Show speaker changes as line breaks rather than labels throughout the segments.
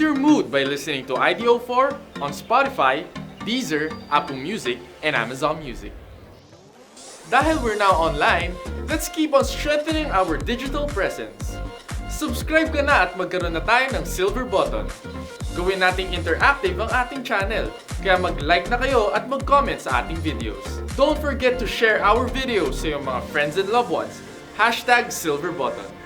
your mood by listening to IDO4 on Spotify, Deezer, Apple Music, and Amazon Music. Dahil we're now online, let's keep on strengthening our digital presence. Subscribe ka na at magkaroon na tayo ng silver button. Gawin nating interactive ang ating channel, kaya mag-like na kayo at mag-comment sa ating videos. Don't forget to share our videos sa iyong mga friends and loved ones. #silverbutton.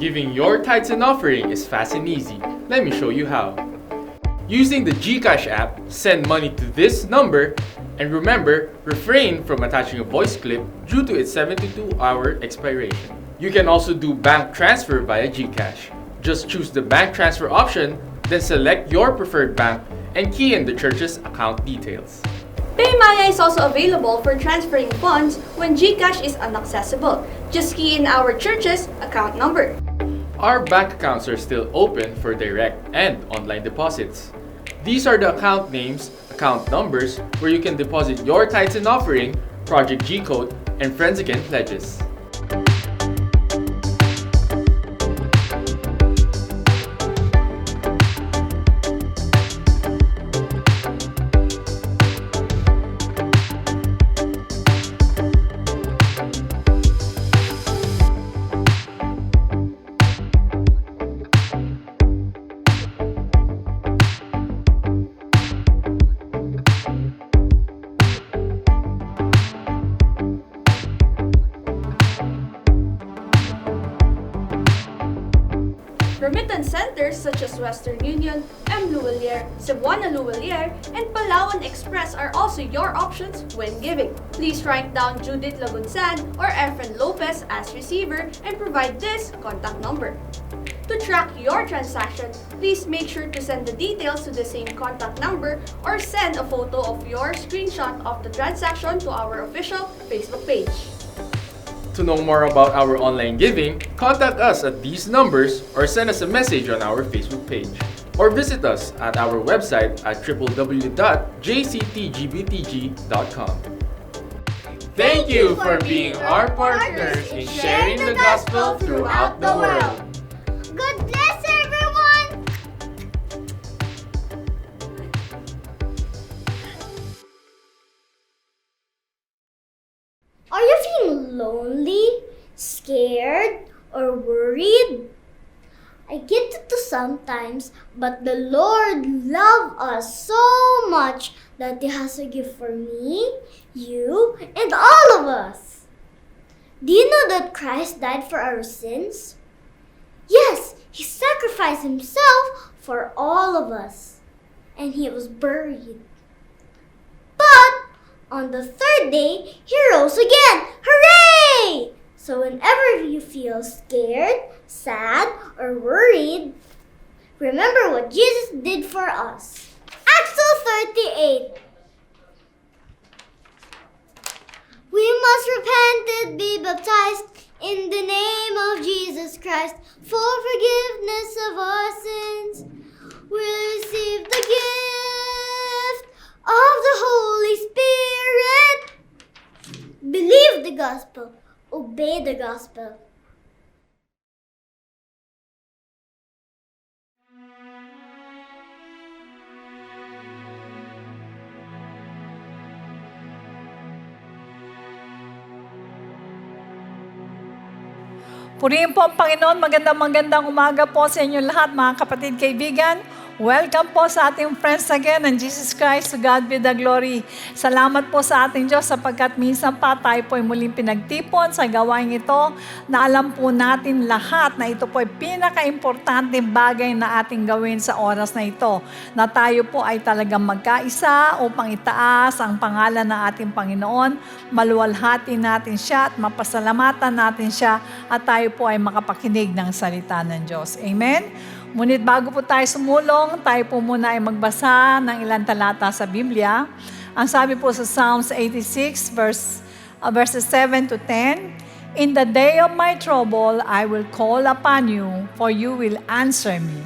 Giving your tithes and offering is fast and easy. Let me show you how. Using the GCash app, send money to this number, and remember, refrain from attaching a voice clip due to its 72-hour expiration. You can also do bank transfer via GCash. Just choose the bank transfer option, then select your preferred bank and key in the church's account details.
PayMaya is also available for transferring funds when GCash is inaccessible. Just key in our church's account number.
Our bank accounts are still open for direct and online deposits. These are the account names, account numbers, where you can deposit your tithes and offering, Project G Code, and Friends Again pledges.
Remittance centers such as Western Union, M. Luwalier, Cebuana Luwalier, and Palawan Express are also your options when giving. Please write down Judith Lagunsan or Efren Lopez as receiver and provide this contact number. To track your transaction, please make sure to send the details to the same contact number or send a photo of your screenshot of the transaction to our official Facebook page.
To know more about our online giving, contact us at these numbers or send us a message on our Facebook page. Or visit us at our website at www.jctgbtg.com. Thank you for being our partners in sharing the gospel throughout the world.
God bless everyone! Are you feeling lonely, scared, or worried? I get it too sometimes, but the Lord loves us so much that He has a gift for me, you, and all of us. Do you know that Christ died for our sins? Yes, He sacrificed Himself for all of us, and He was buried. But on the third day, He rose again. Hooray! So whenever you feel scared, sad, or worried, remember what Jesus did for us. Acts 2:38. We must repent and be baptized in the name of Jesus Christ for forgiveness of our sins. We'll receive the gift of the Holy Spirit. Believe the gospel. Obey the gospel.
Purihin po ang Panginoon. Magandang umaga po sa inyo lahat, mga kapatid, kaibigan. Welcome po sa ating Friends Again and Jesus Christ, to God be the glory. Salamat po sa ating Diyos sapagkat minsan pa tayo po ay muling pinagtipon sa gawain ito na alam po natin lahat na ito po ay pinaka-importanteng bagay na ating gawin sa oras na ito. Na tayo po ay talagang magkaisa upang itaas ang pangalan ng ating Panginoon, maluwalhati natin siya at mapasalamatan natin siya at tayo po ay makapakinig ng salita ng Diyos. Amen? Ngunit bago po tayo sumulong, tayo po muna ay magbasa ng ilang talata sa Biblia. Ang sabi po sa Psalms 86, verses 7 to 10, In the day of my trouble, I will call upon you, for you will answer me.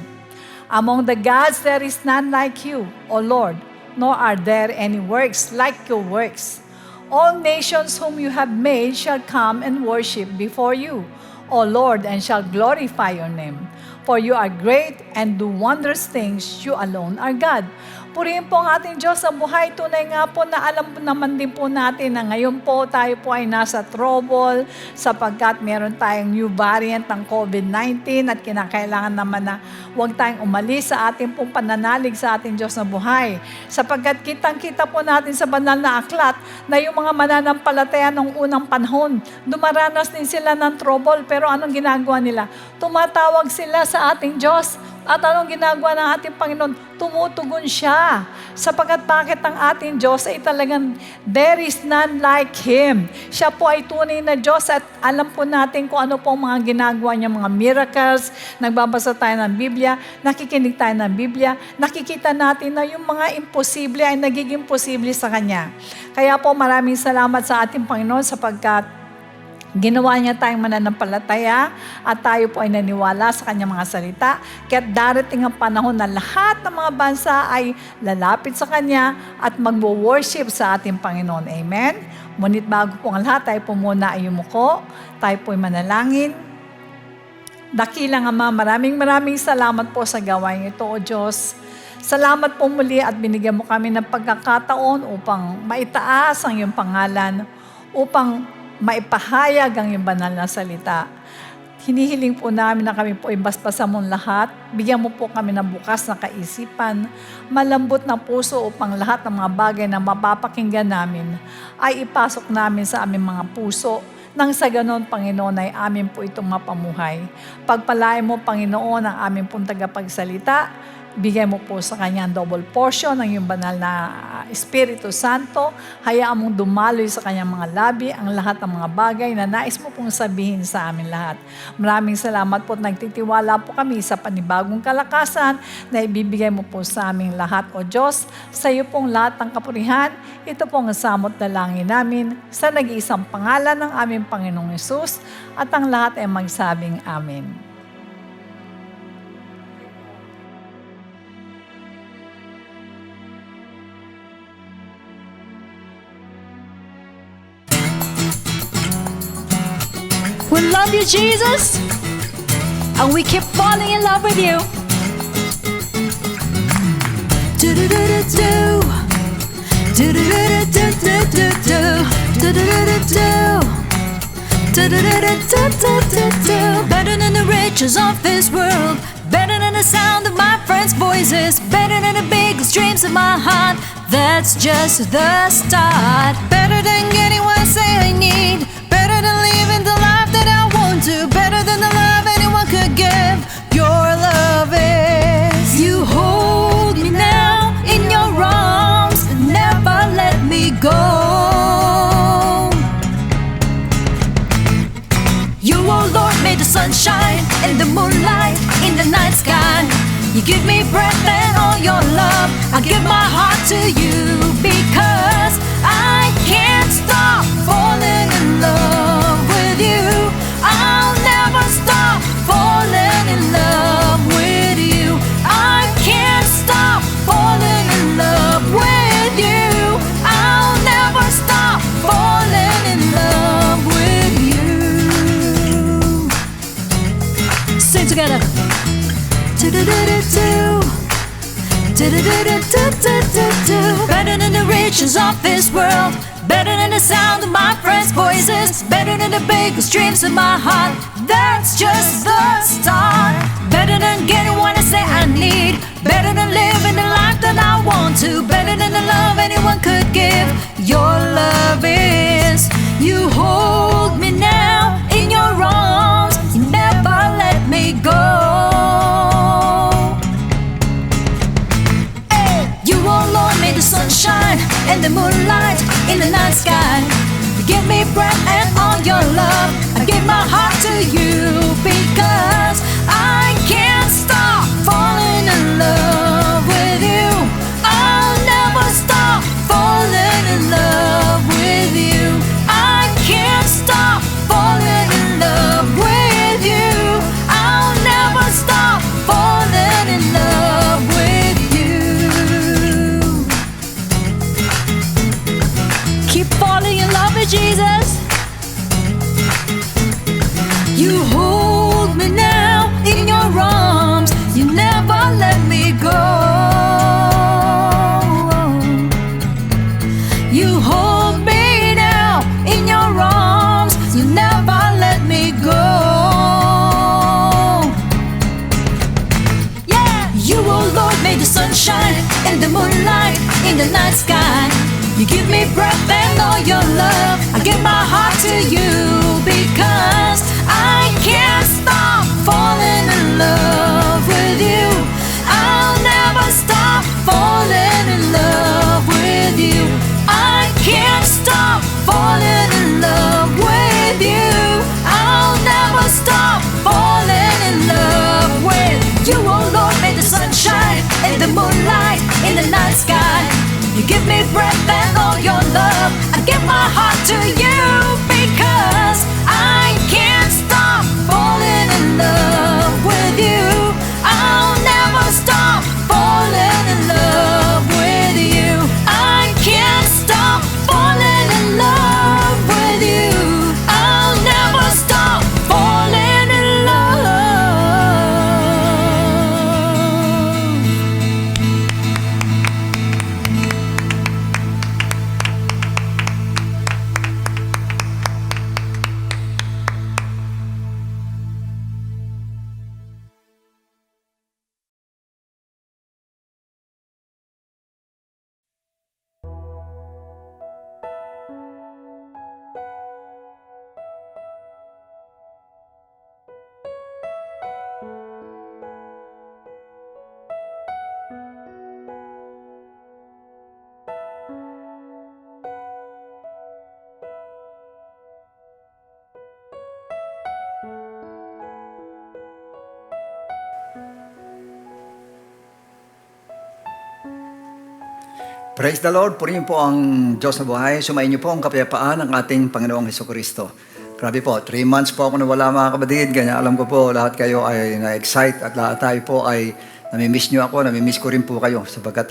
Among the gods there is none like you, O Lord, nor are there any works like your works. All nations whom you have made shall come and worship before you, O Lord, and shall glorify your name. For you are great and do wondrous things, you alone are God. Purihin po ang ating Diyos sa buhay. Tunay nga po na alam po naman din po natin na ngayon po tayo po ay nasa trouble sapagkat meron tayong new variant ng COVID-19 at kinakailangan naman na huwag tayong umalis sa ating pong pananalig sa ating Diyos na buhay. Sapagkat kitang-kita po natin sa banal na aklat na yung mga mananampalataya ng unang panahon, dumaranas din sila ng trouble pero anong ginagawa nila? Tumatawag sila sa ating Diyos. At anong ginagawa ng ating Panginoon? Tumutugon siya. Sapagkat bakit ang ating Diyos ay talagang there is none like Him. Siya po ay tunay na Diyos at alam po natin kung ano po mga ginagawa niya, mga miracles. Nagbabasa tayo ng Biblia, nakikinig tayo ng Biblia, nakikita natin na yung mga imposible ay nagiging posible sa Kanya. Kaya po maraming salamat sa ating Panginoon sapagkat Ginawa niya tayong mananampalataya at tayo po ay naniwala sa kanyang mga salita. Kaya't darating ang panahon na lahat ng mga bansa ay lalapit sa kanya at magwo-worship sa ating Panginoon. Amen? Ngunit bago po ang lahat, tayo po muna ay yumuko. Tayo po ay manalangin. Dakilang Ama, maraming salamat po sa gawain ito, O Diyos. Salamat po muli at binigyan mo kami ng pagkakataon upang maitaas ang iyong pangalan, upang maipahayag ang iyong banal na salita. Hinihiling po namin na kami po ay basbasan mong lahat. Bigyan mo po kami ng bukas na kaisipan, malambot na puso upang lahat ng mga bagay na mapapakinggan namin ay ipasok namin sa aming mga puso. Nang sa ganon, Panginoon, ay amin po itong mapamuhay. Pagpalain mo, Panginoon, ang aming pong tagapagsalita. Bigay mo po sa kanya ang double portion ng iyong banal na Espiritu Santo. Hayaan mong dumaloy sa kanyang mga labi ang lahat ng mga bagay na nais mo pong sabihin sa amin lahat. Maraming salamat po at nagtitiwala po kami sa panibagong kalakasan na ibibigay mo po sa aming lahat, O Diyos. Sa iyo pong lahat ng kapurihan, ito pong samot na langin namin sa nag-iisang pangalan ng aming Panginoong Hesus at ang lahat ay magsabing Amen.
We love you, Jesus, and we keep falling in love with you. Do-do-do-do-do. Do-do-do-do-do-do-do. Do-do-do-do-do. Do-do-do-do-do-do-do. Better than the riches of this world, better than the sound of my friends' voices, better than the biggest dreams of my heart. That's just the start. Better than getting what I say I need, better than living the life that I want to, better than the love anyone could give. Your love is. You hold me now in your arms and never let me go. You, oh Lord, made the sunshine and the moonlight in the night sky. You give me breath and all your love. I give my heart to you because I can't stop falling in love with you. I'll never stop falling in love with you. I can't stop falling in love with you. I'll never stop falling in love with you. Sing together. Do-do-do-do-do. Do-do-do-do-do-do-do. Better than the riches of this world, better than the sound of my friends' voices, better than the biggest dreams of my heart. That's just the start. Better than getting what I say I need, better than living the life that I want to, better than the love anyone could give. Your love is. You hold me now in your arms, you never let me go. Oh Lord, made the sunshine and the moonlight in the night sky. You give me breath and all your love. I give my heart to you because I can't stop falling in love with you. I'll never stop falling in love with you. I can't stop falling in love with you. I'll never stop falling in love with you. Keep falling in love with Jesus. You hold me now in your arms. You never let me go. You hold me now in your arms. You never let me go. Yeah. You, oh Lord, made the sunshine and the moonlight in the night sky. You give me breath and all your love. I give my heart to you because I can't stop falling in love with you. I'll never stop falling in love with you. I can't stop falling in love with you. I'll never stop falling in love with you. Oh Lord, made the sunshine and the moonlight in the night sky. You give me breath and all your love. I give my heart to you because I
Praise the Lord. Purihin po ang Diyos na buhay. Sumayin niyo po ang kapayapaan ng ating Panginoong Hesukristo. Grabe po, 3 months po ako nawala mga kapatid. Ganyan, alam ko po, lahat kayo ay na-excite at lahat tayo po ay namimiss niyo ako, namimiss ko rin po kayo. Sapagkat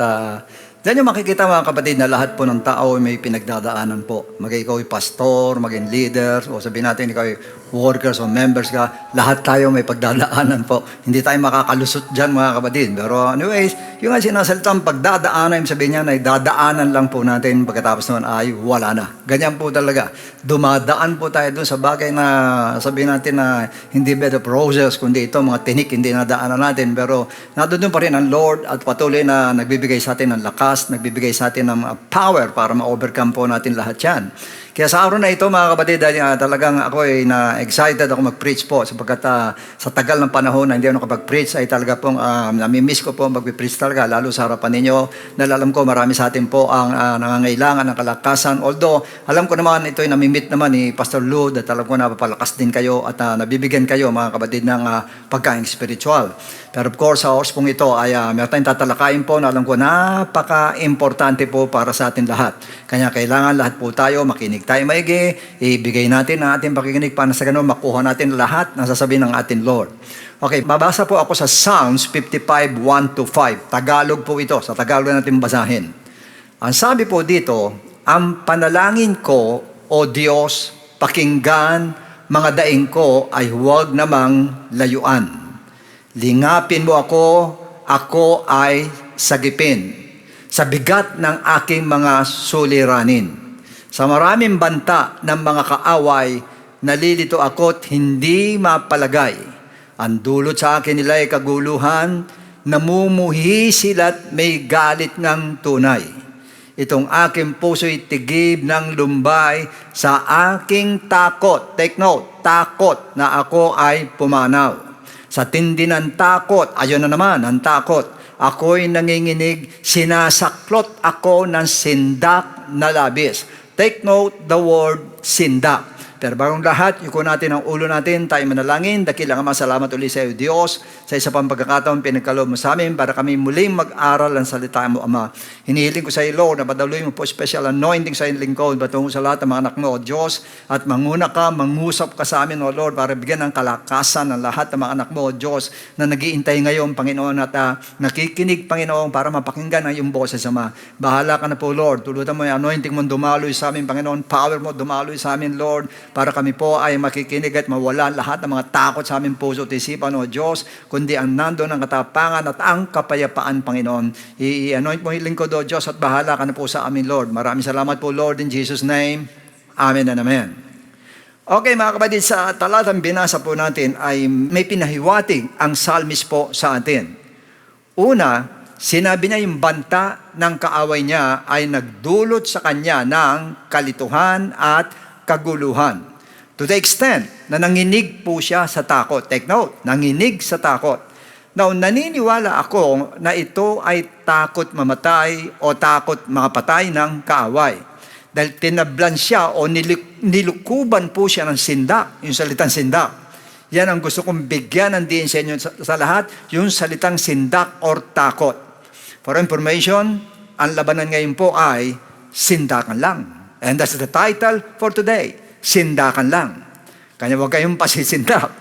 diyan yung makikita mga kapatid na lahat po ng tao ay may pinagdadaanan po. Maging ikaw ay pastor, maging leader, o sabihin natin ikaw ay workers o members ka, lahat tayo may pagdadaanan po. Hindi tayo makakalusot dyan mga kapatid. Pero anyways, yung nga sinasalitang pagdadaanan, sabihin niya na dadaanan lang po natin pagkatapos naman ay wala na. Ganyan po talaga. Dumadaan po tayo doon sa bagay na sabihin natin na hindi bed of roses, kundi ito mga tinik, hindi nadaanan natin. Pero nandun pa rin ang Lord at patuloy na nagbibigay sa atin ng lakas, nagbibigay sa atin ng power para ma-overcome po natin lahat yan. Kaya sa araw na ito mga kapatid, talagang ako ay na-excited ako mag-preach po sapagkat sa tagal ng panahon na hindi ako nakapag-preach ay talaga pong namimiss ko po mag-preach talaga lalo sa harapan ninyo. Dahil alam ko marami sa atin po ang nangangailangan ng kalakasan. Although alam ko naman ito ay namimit naman ni Pastor Lou at alam ko napapalakas din kayo at nabibigyan kayo mga kapatid ng pagkain spiritual. Pero of course sa oras pong ito ay meron tayong tatalakayin po na alam ko napaka-importante po para sa atin lahat. Kaya kailangan lahat po tayo makinig tayo maigi, ibigay natin ang ating pakikinig para sa ganun makuha natin lahat ng sasabihin ng ating Lord. Okay, babasa po ako sa Psalms 55, 1-5. Tagalog po ito. Sa Tagalog natin basahin. Ang sabi po dito, ang panalangin ko, O Diyos, pakinggan, mga daing ko ay huwag namang layuan. Lingapin mo ako ay sagipin sa bigat ng aking mga suliranin. Sa maraming banta ng mga kaaway, nalilito ako't hindi mapalagay. Ang dulot sa akin nila ay kaguluhan, namumuhi sila't may galit ng tunay. Itong aking puso'y tigib ng lumbay sa aking takot. Take note, takot na ako ay pumanaw. Sa tindi ng takot, ayun na naman, ang takot. Ako'y nanginginig, sinasaklot ako ng sindak na labis. Take note the word sindak. Pero bagong lahat, yuko natin ang ulo natin, tayo manalangin. Dakilang salamat ulit sa iyo, Diyos, sa isa pang pagkakataon pinagkaloob mo sa amin para kami muling mag-aral ang salita mo, Ama. Hinihiling ko sa iyo, Lord, na padaluin mo po special anointing sa iyong lingkod, batungo sa lahat ng mga anak mo, O Diyos, at manguna ka, mangusap ka sa amin, O Lord, para bigyan ng kalakasan ng lahat ng mga anak mo, O Diyos, na nag-iintay ngayon, Panginoon, at nakikinig, Panginoon, para mapakinggan ang iyong boses, Ama. Bahala ka na po, Lord. Tulutan mo yung anointing mo dumaloy sa amin, Panginoon. Power mo dumaloy sa amin, Lord, para kami po ay makikinig at mawala lahat ng mga takot sa aming puso at isipan, O Diyos, kundi ang nando ng katapangan at ang kapayapaan, Panginoon. I-anoint mo yung lingkod, O Diyos, at bahala ka na po sa amin, Lord. Maraming salamat po, Lord, in Jesus' name. Amen and amen. Okay, mga kapatid, sa talatang binasa po natin ay may pinahiwatig ang psalmist po sa atin. Una, sinabi niya yung banta ng kaaway niya ay nagdulot sa kanya ng kalituhan at kaguluhan. To the extent na nanginig po siya sa takot. Take note, nanginig sa takot. Now, naniniwala ako na ito ay takot mamatay o takot makapatay ng kaaway. Dahil tinablan siya o nilukuban po siya ng sindak, yung salitang sindak. Yan ang gusto kong bigyan ng diin sa inyo sa lahat, yung salitang sindak or takot. For information, ang labanan ngayon po ay sindakan lang. And that's the title for today, sindakan lang. Kanya huwag kayong pasisindak.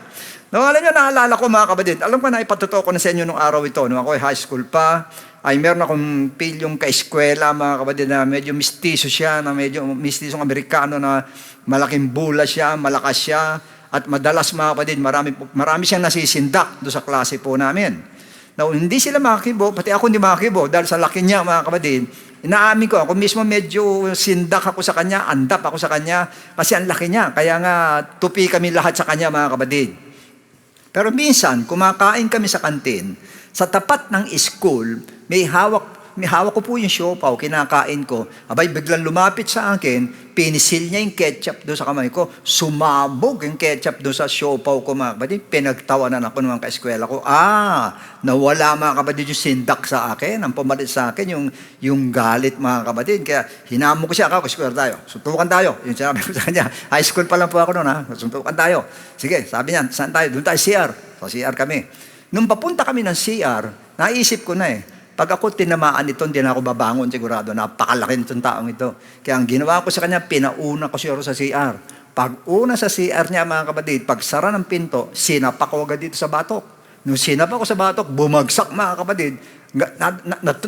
No, alam nyo, naalala ko mga kapatid, alam ko na ipatuto ko na sa inyo nung araw ito, nung ako ay high school pa, ay meron akong pilyong ka-eskwela mga kapatid na medyo mistiso siya, na medyo mistisong Amerikano na malaking bula siya, malakas siya, at madalas mga kapatid, marami siyang nasisindak doon sa klase po namin. Now, hindi sila makibo, pati ako hindi makibo, dahil sa laki niya mga kapatid, inaamin ko, ako mismo medyo sindak ako sa kanya, andap ako sa kanya, kasi ang laki niya. Kaya nga, tupi kami lahat sa kanya, mga kapatid. Pero minsan, kumakain kami sa kantin, sa tapat ng school, may hawak ko po yung siopaw, kinakain ko. Abay, biglang lumapit sa akin, pinisil niya yung ketchup doon sa kamay ko, sumabog yung ketchup doon sa siopaw ko, mga kapatid. Pinagtawanan ako ng mga kaeskwela ko. Nawala mga kapatid yung sindak sa akin, ang pumalit sa akin, yung galit mga kapatid. Kaya hinamo ko siya, kaeskwela tayo, suntukan tayo. Yung sinabi ko sa kanya, high school pa lang po ako noon, suntukan tayo. Sige, sabi niya, saan tayo? Doon tayo CR. So CR kami. Nung papunta kami ng CR, naisip ko na Pag ako tinamaan ito, hindi na ako babangon sigurado. Napakalaki nitong taong ito. Kaya ang ginawa ko sa kanya, pinauna ko siya sa CR. Pag una sa CR niya, mga kapatid, pag sara ng pinto, sinapak ko agad dito sa batok. Nung sinapak ko sa batok, bumagsak, mga kapatid.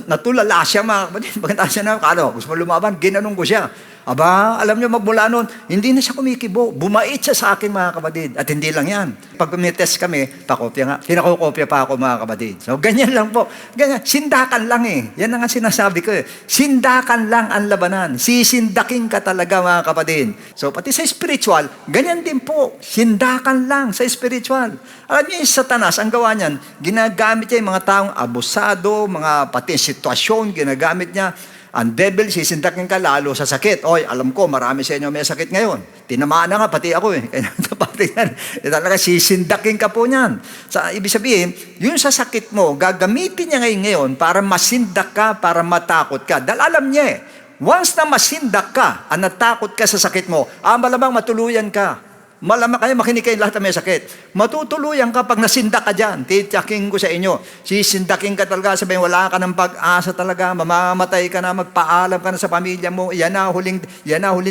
Natulala siya, mga kapatid. Pagkatapos siya na, gusto mo lumaban, ginanong ko siya. Aba, alam niyo, magmula noon, hindi na siya kumikibo. Bumait siya sa akin, mga kapatid. At hindi lang yan. Pag test kami, pakopya nga. Kinakukopya pa ako, mga kapatid. So, ganyan lang po. Ganyan. Sindakan lang eh. Yan ang sinasabi ko eh. Sindakan lang ang labanan. Sisindakin ka talaga, mga kapatid. So, pati sa spiritual, ganyan din po. Sindakan lang sa spiritual. Alam niyo, yung Satanas, ang gawa niyan, ginagamit niya yung mga taong abusado, mga pati sitwasyon, ginagamit niya. Ang devil, sisindakin ka lalo sa sakit. Oy, alam ko, marami sa inyo may sakit ngayon. Tinamaan na nga, pati ako eh. Kaya pati yan. Talaga, sisindakin ka po niyan. Ibig sabihin, yung sa sakit mo, gagamitin niya ngayon para masindak ka, para matakot ka. Dahil alam niya eh, once na masindak ka, natakot ka sa sakit mo, malamang matuluyan ka. Malamang kayo, makinig kayo lahat na may sakit. Matutuluyan ka pag nasindak ka dyan. Titiyakin ko sa inyo. Sisindakin ka talaga, sabihin, wala ka ng pag-asa talaga, mamamatay ka na, magpaalam ka na sa pamilya mo, yan na huling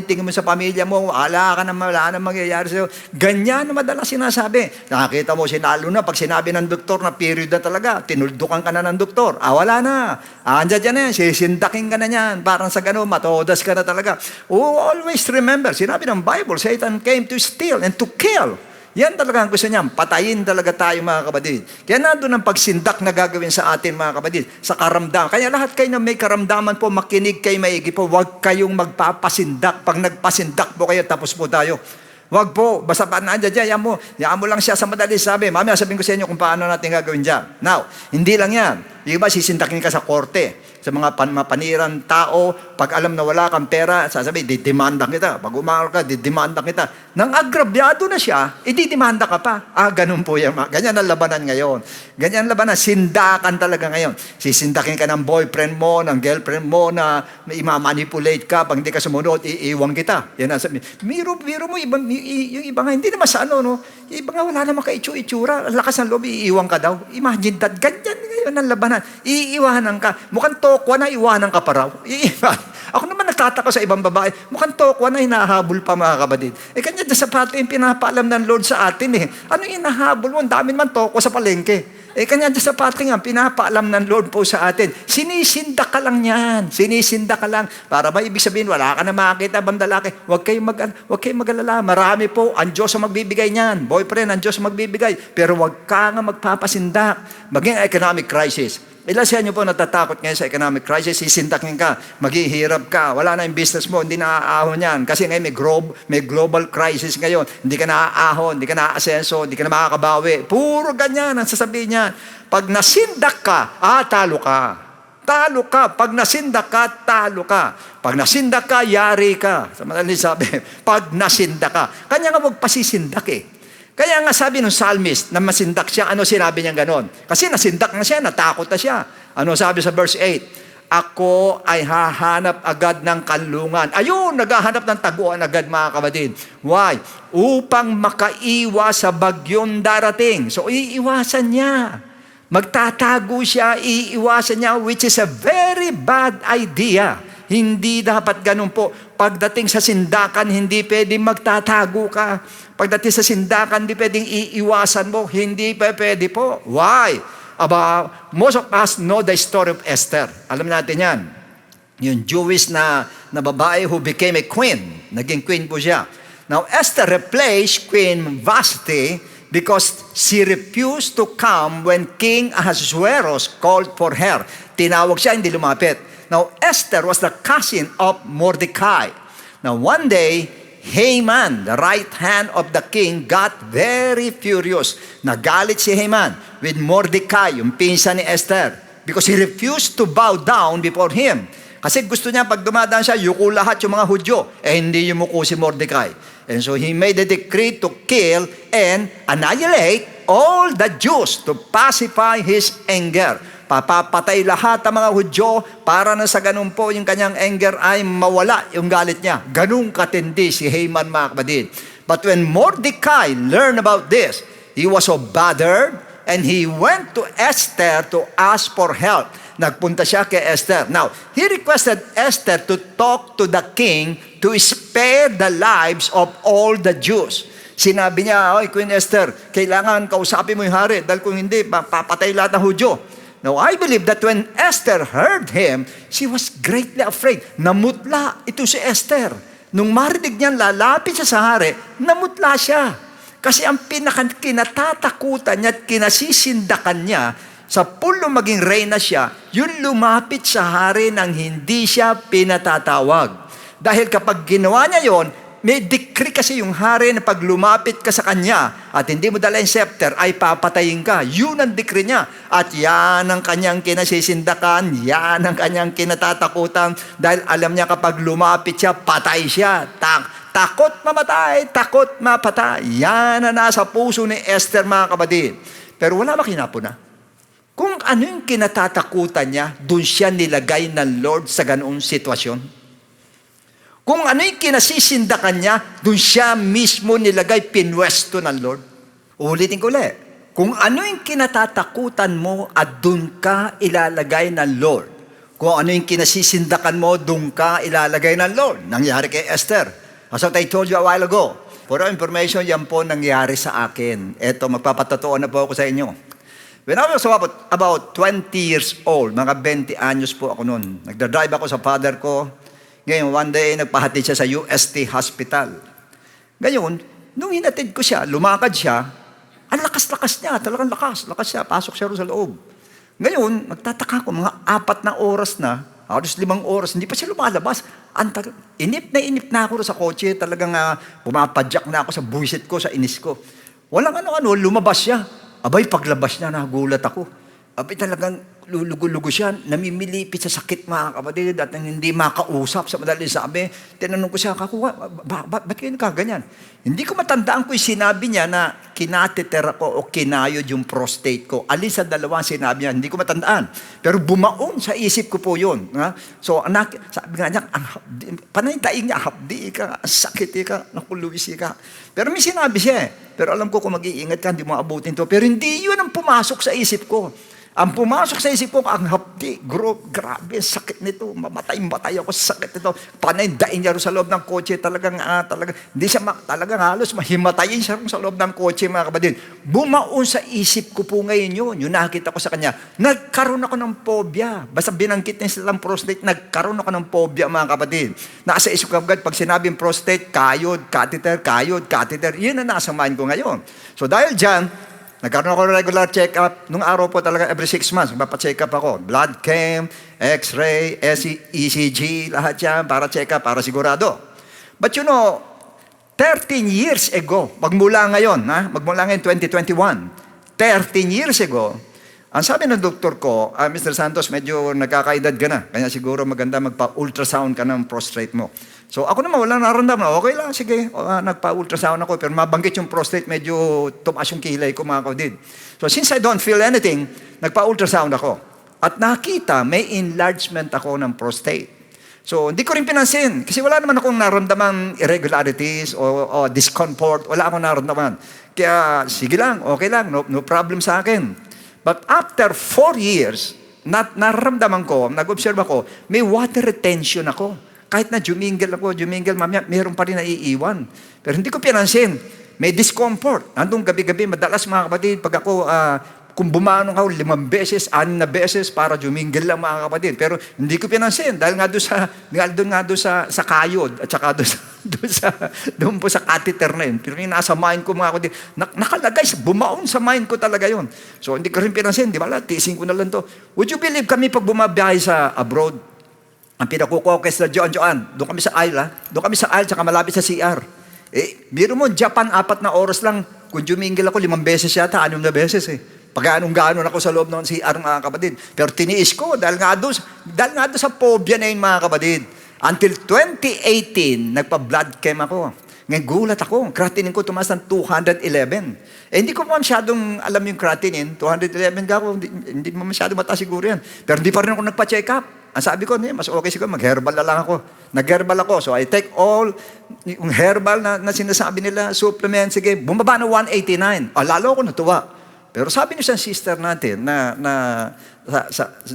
tingin mo sa pamilya mo, wala na mangyayari sa'yo. Ganyan na madalas sinasabi. Nakakita mo, lalo na pag sinabi ng doktor na period na talaga, tinuldukan ka na ng doktor. Wala na. Andyan dyan na yan, sisindakin ka na yan. Parang sa gano'n, matodas ka na talaga. Always remember, sinabi ng Bible, Satan came to steal and to kill. Yan talaga ang gusto niya. Patayin talaga tayo, mga kapatid. Kaya nandun ang pagsindak na gagawin sa atin, mga kapatid, sa karamdaman. Kaya lahat kayo na may karamdaman po, makinig kayo maigi po. Huwag kayong magpapasindak. Pag nagpasindak po kayo, tapos po tayo. Huwag po, basta pa nandiyan, yan mo lang siya sa madali sabi. Mamaya sabihin ko sa inyo kung paano natin gagawin dyan. Now, hindi lang yan. Yung iba, sisindakin ka sa korte. Sa mga panirang tao, pag alam na wala kang pera, sasabi, didemanda kita. Pag umangal ka, didemanda kita. Nang agrabyado na siya, didemanda ka pa. Ganun po yan. Ganyan ang labanan ngayon. Ganyan ang labanan. Sindakan talaga ngayon. Sisindakin ka ng boyfriend mo, ng girlfriend mo, na imamanipulate ka. Pag hindi ka sumunod, iiwan kita. Yan ang sabi. Biro mo, yung iba nga, hindi naman sa ano, no? Yung iba nga, wala naman ka-itsura. Lakas ng loob, iiwan ka daw. Imagine that. Ganyan ngayon ang labanan. Iiwanan ka. Mukhang tokwa na, iwanan ka pa raw. Ako naman nagtataka sa ibang babae, mukhang tokwa na, hinahabol pa, mga kapatid. Kanya sa pato yung pinapaalam ng Lord sa atin eh. Ano yung hinahabol mo? Ang dami naman tokwa sa palengke. Kanya sa pato nga, pinapaalam ng Lord po sa atin. Sinisinda ka lang yan. Sinisinda ka lang. Para ba ibig sabihin, wala ka na makakita, bandalaki. Huwag kayong mag-alala. Marami po, ang Diyos ang magbibigay niyan. Boyfriend, ang Diyos ang magbibigay. Pero huwag ka nga magpapasindak. Maging economic crisis. Ilan sa inyo po natatakot ngayon sa economic crisis, sisindakin ka, maghihirap ka, wala na yung business mo, hindi naaahon yan. Kasi ngayon may global crisis ngayon, hindi ka naaahon, hindi ka naaasenso, hindi ka na makakabawi. Puro ganyan ang sasabihin niya. Pag nasindak ka, talo ka. Talo ka. Pag nasindak ka, talo ka. Pag nasindak ka, yari ka. Sa madaling sabi, pag nasindak ka. Kanya nga magpasisindak eh. Kaya nga sabi ng psalmist na masindak siya, ano sinabi niya ganon? Kasi nasindak na siya, natakot na siya. Ano sabi sa verse 8? Ako ay hahanap agad ng kanlungan. Ayun, naghahanap ng taguan agad, mga kapatid. Why? Upang makaiwas sa bagyong darating. So, iiwasan niya. Magtatago siya, iiwasan niya, which is a very bad idea. Hindi dapat ganun po. Pagdating sa sindakan, hindi pwedeng magtatago ka. Pagdating sa sindakan, hindi pwedeng iiwasan mo. Hindi pwede po. Why? Most of us know the story of Esther. Alam natin yan. Yung Jewish na babae who became a queen. Naging queen po siya. Now, Esther replaced Queen Vashti because she refused to come when King Ahasuerus called for her. Tinawag siya, hindi lumapit. Now, Esther was the cousin of Mordecai. Now, one day, Haman, the right hand of the king, got very furious. Nagalit si Haman with Mordecai, yung pinsan ni Esther, because he refused to bow down before him. Kasi gusto niya, pag dumadaan siya, yuko lahat yung mga Hudyo. Hindi yumuko si Mordecai. And so he made a decree to kill and annihilate all the Jews to pacify his anger. Papapatay lahat ang mga Hudyo para na sa ganun po yung kanyang anger ay mawala yung galit niya. Ganun katindi si Haman, mga kapatid. But when Mordecai learned about this, he was so bothered and he went to Esther to ask for help. nagpunta siya kay Esther. Now, he requested Esther to talk to the king to spare the lives of all the Jews. Sinabi niya, "Oy, Queen Esther, kailangan kausapin mo yung hari dahil kung hindi, papatay lahat ng Hudyo." Now, I believe that when Esther heard him, she was greatly afraid. Namutla ito si Esther. Nung marinig niyang lalapit siya sa hari, namutla siya. Kasi ang kinatatakutan niya at kinasisindakan niya, sa pulo maging reyna siya, yun lumapit sa hari nang hindi siya pinatatawag. Dahil kapag ginawa niya yon, may decree kasi yung hari na pag lumapit ka sa kanya at hindi mo dala yung scepter, ay papatayin ka. Yun ang decree niya. At yan ang kanyang kinasisindakan, yan ang kanyang kinatatakutan, dahil alam niya kapag lumapit siya, patay siya. Takot mamatay, takot mapatay. Yan ang nasa puso ni Esther, mga kapatid. Pero wala makinapon na. Kung ano yung kinatatakutan niya, doon siya nilagay ng Lord sa ganoong sitwasyon. Kung ano yung kinasisindakan niya, doon siya mismo nilagay, pinwesto ng Lord. Ulitin ko ulit. Kung ano yung kinatatakutan mo, at doon ka ilalagay ng Lord. Kung ano yung kinasisindakan mo, doon ka ilalagay ng Lord. Nangyari kay Esther. As what I told you a while ago. For your information, yan po nangyari sa akin. Eto, magpapatotoo na po ako sa inyo. When I was about 20 years old, mga 20 anyos po ako noon. Nagdadrive ako sa father ko. Ngayon, one day, nagpahatid siya sa UST Hospital. Ngayon, nung hinatid ko siya, lumakad siya, ang lakas-lakas niya, talagang lakas siya, pasok siya rin sa loob. Ngayon, nagtataka ko, mga 4 na oras na, halos 5 oras, hindi pa siya lumalabas. Inip na ako sa kotse, talagang pumapadyak na ako sa buwisit ko, sa inis ko. Walang ano-ano, lumabas siya. Abay, paglabas niya, nagulat ako. Abay, talagang lulugo-lugo siya, namimilipit sa sakit, mga kapatid, at hindi makausap sa madaling sabi. Tinanong ko siya, ba't kayo nakaganyan? Hindi ko matandaan ko yung sinabi niya na kinateter ako o kinayod yung prostate ko. Alin sa dalawang sinabi niya, hindi ko matandaan. Pero bumaon sa isip ko po yun. So, sabi nga niya, panay daing niya, hapdi ka, sakit ka, nakuluwis ka. Pero may sinabi siya Pero alam ko kung mag-iingat ka, hindi mo abutin to. Pero hindi yun ang pumasok sa isip ko. Ang pumasok sa isip ko, ang hapdi, grabe, sakit nito, mamatay ako sa sakit nito. Panay, daing niya sa loob ng kotse, talagang hindi siya, talagang halos mahimatayin siya sa loob ng kotse, mga kapatid. Bumaon sa isip ko po ngayon yun, yung nakita ko sa kanya. Nagkaroon ako ng phobia. Basta binangkit niya silang prostate, nagkaroon ako ng phobia, mga kapatid. Nasa isip ko agad, pag sinabing prostate, kayod, catheter, yun ang nasa mind ko ngayon. So dahil dyan, nagkaroon ako ng regular check-up. Nung araw po talaga, every 6 months, magpapa-check-up ako. Blood chem, X-ray, ECG, lahat yan, para check-up, para sigurado. But 13 years ago, magmula ngayon 2021, 13 years ago, ang sabi ng doktor ko, Mr. Santos, medyo nagkakaedad ka na, kaya siguro maganda magpa-ultrasound ka ng prostate mo. So ako naman, walang naramdaman. Okay lang, sige, nagpa-ultrasound ako, pero mabanggit yung prostate, medyo tumaas yung kilay ko, mga kapatid. So since I don't feel anything, nagpa-ultrasound ako. At nakita, may enlargement ako ng prostate. So hindi ko rin pinansin, kasi wala naman akong naramdaman irregularities o discomfort, wala akong naramdaman. Kaya sige lang, okay lang, no problem sa akin. But after 4 years, naramdaman ko, nag-observe ako, may water retention ako. Kahit na jumingle, mamaya, mayroon pa rin naiiwan. Pero hindi ko pinansin. May discomfort. Andong gabi-gabi, madalas mga kapatid, pag ako, kung bumanong ako 5 beses, 6 na beses, para jumingle lang mga kapatid. Pero hindi ko pinansin. Dahil nga doon sa kayod, at saka doon po sa catheter na yun. Pero yung nasa mind ko mga kapatid, nakalagay, bumaon sa mind ko talaga yun. So hindi ko rin pinansin. Di ba, tiising ko na lang to. Would you believe kami pag bumabiyahe sa abroad, ang pinakukokes na Joan, doon kami sa aisle, tsaka malapit sa CR. Biro mo, Japan, 4 na oras lang. Kung jumingle ako, 5 beses yata, 6 na beses Pag anong-ganon ako sa loob ng CR, mga kapatid. Pero tiniis ko, dahil nga doon sa phobia na yun, mga kapatid. Until 2018, nagpa-blood chem ako. Ngayon, gulat ako. Creatinine ko tumaas ng 211. Hindi ko masyadong alam yung creatinine. 211 ka ako, hindi mo masyadong mataas siguro yan. Pero hindi pa rin ako nagpa-check up. Ang sabi ko, mas okay siguro, mag-herbal na lang ako. Nag-herbal ako. So I take all yung herbal na sinasabi nila, supplement, sige, bumaba na 189. Lalo ako natuwa. Pero sabi niyo sa sister natin na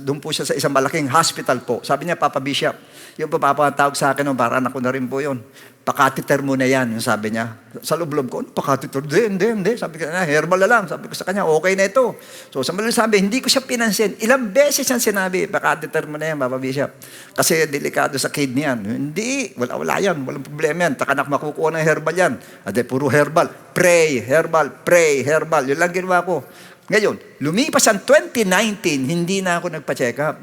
doon po siya sa isang malaking hospital po. Sabi niya, Papa Bishop, yung papatawag sa akin, para anak ko na rin po yun. Pakatiter mo na yan, yung sabi niya. Sa loob-loob ko, pakatiter, hindi. Sabi ko, herbal na lang. Sabi ko sa kanya, okay na ito. So sa malang sabi, hindi ko siya pinansin. Ilang beses siyang sinabi, pakatiter mo na yan, Papa Bishop. Kasi delikado sa kidney yan. Hindi, wala yan, walang problema yan. Taka na makukuha ng herbal yan. Ade, puro herbal. Pray, herbal. Yun lang ginawa ko. Ngayon, lumipas ang 2019, hindi na ako nagpa-check up.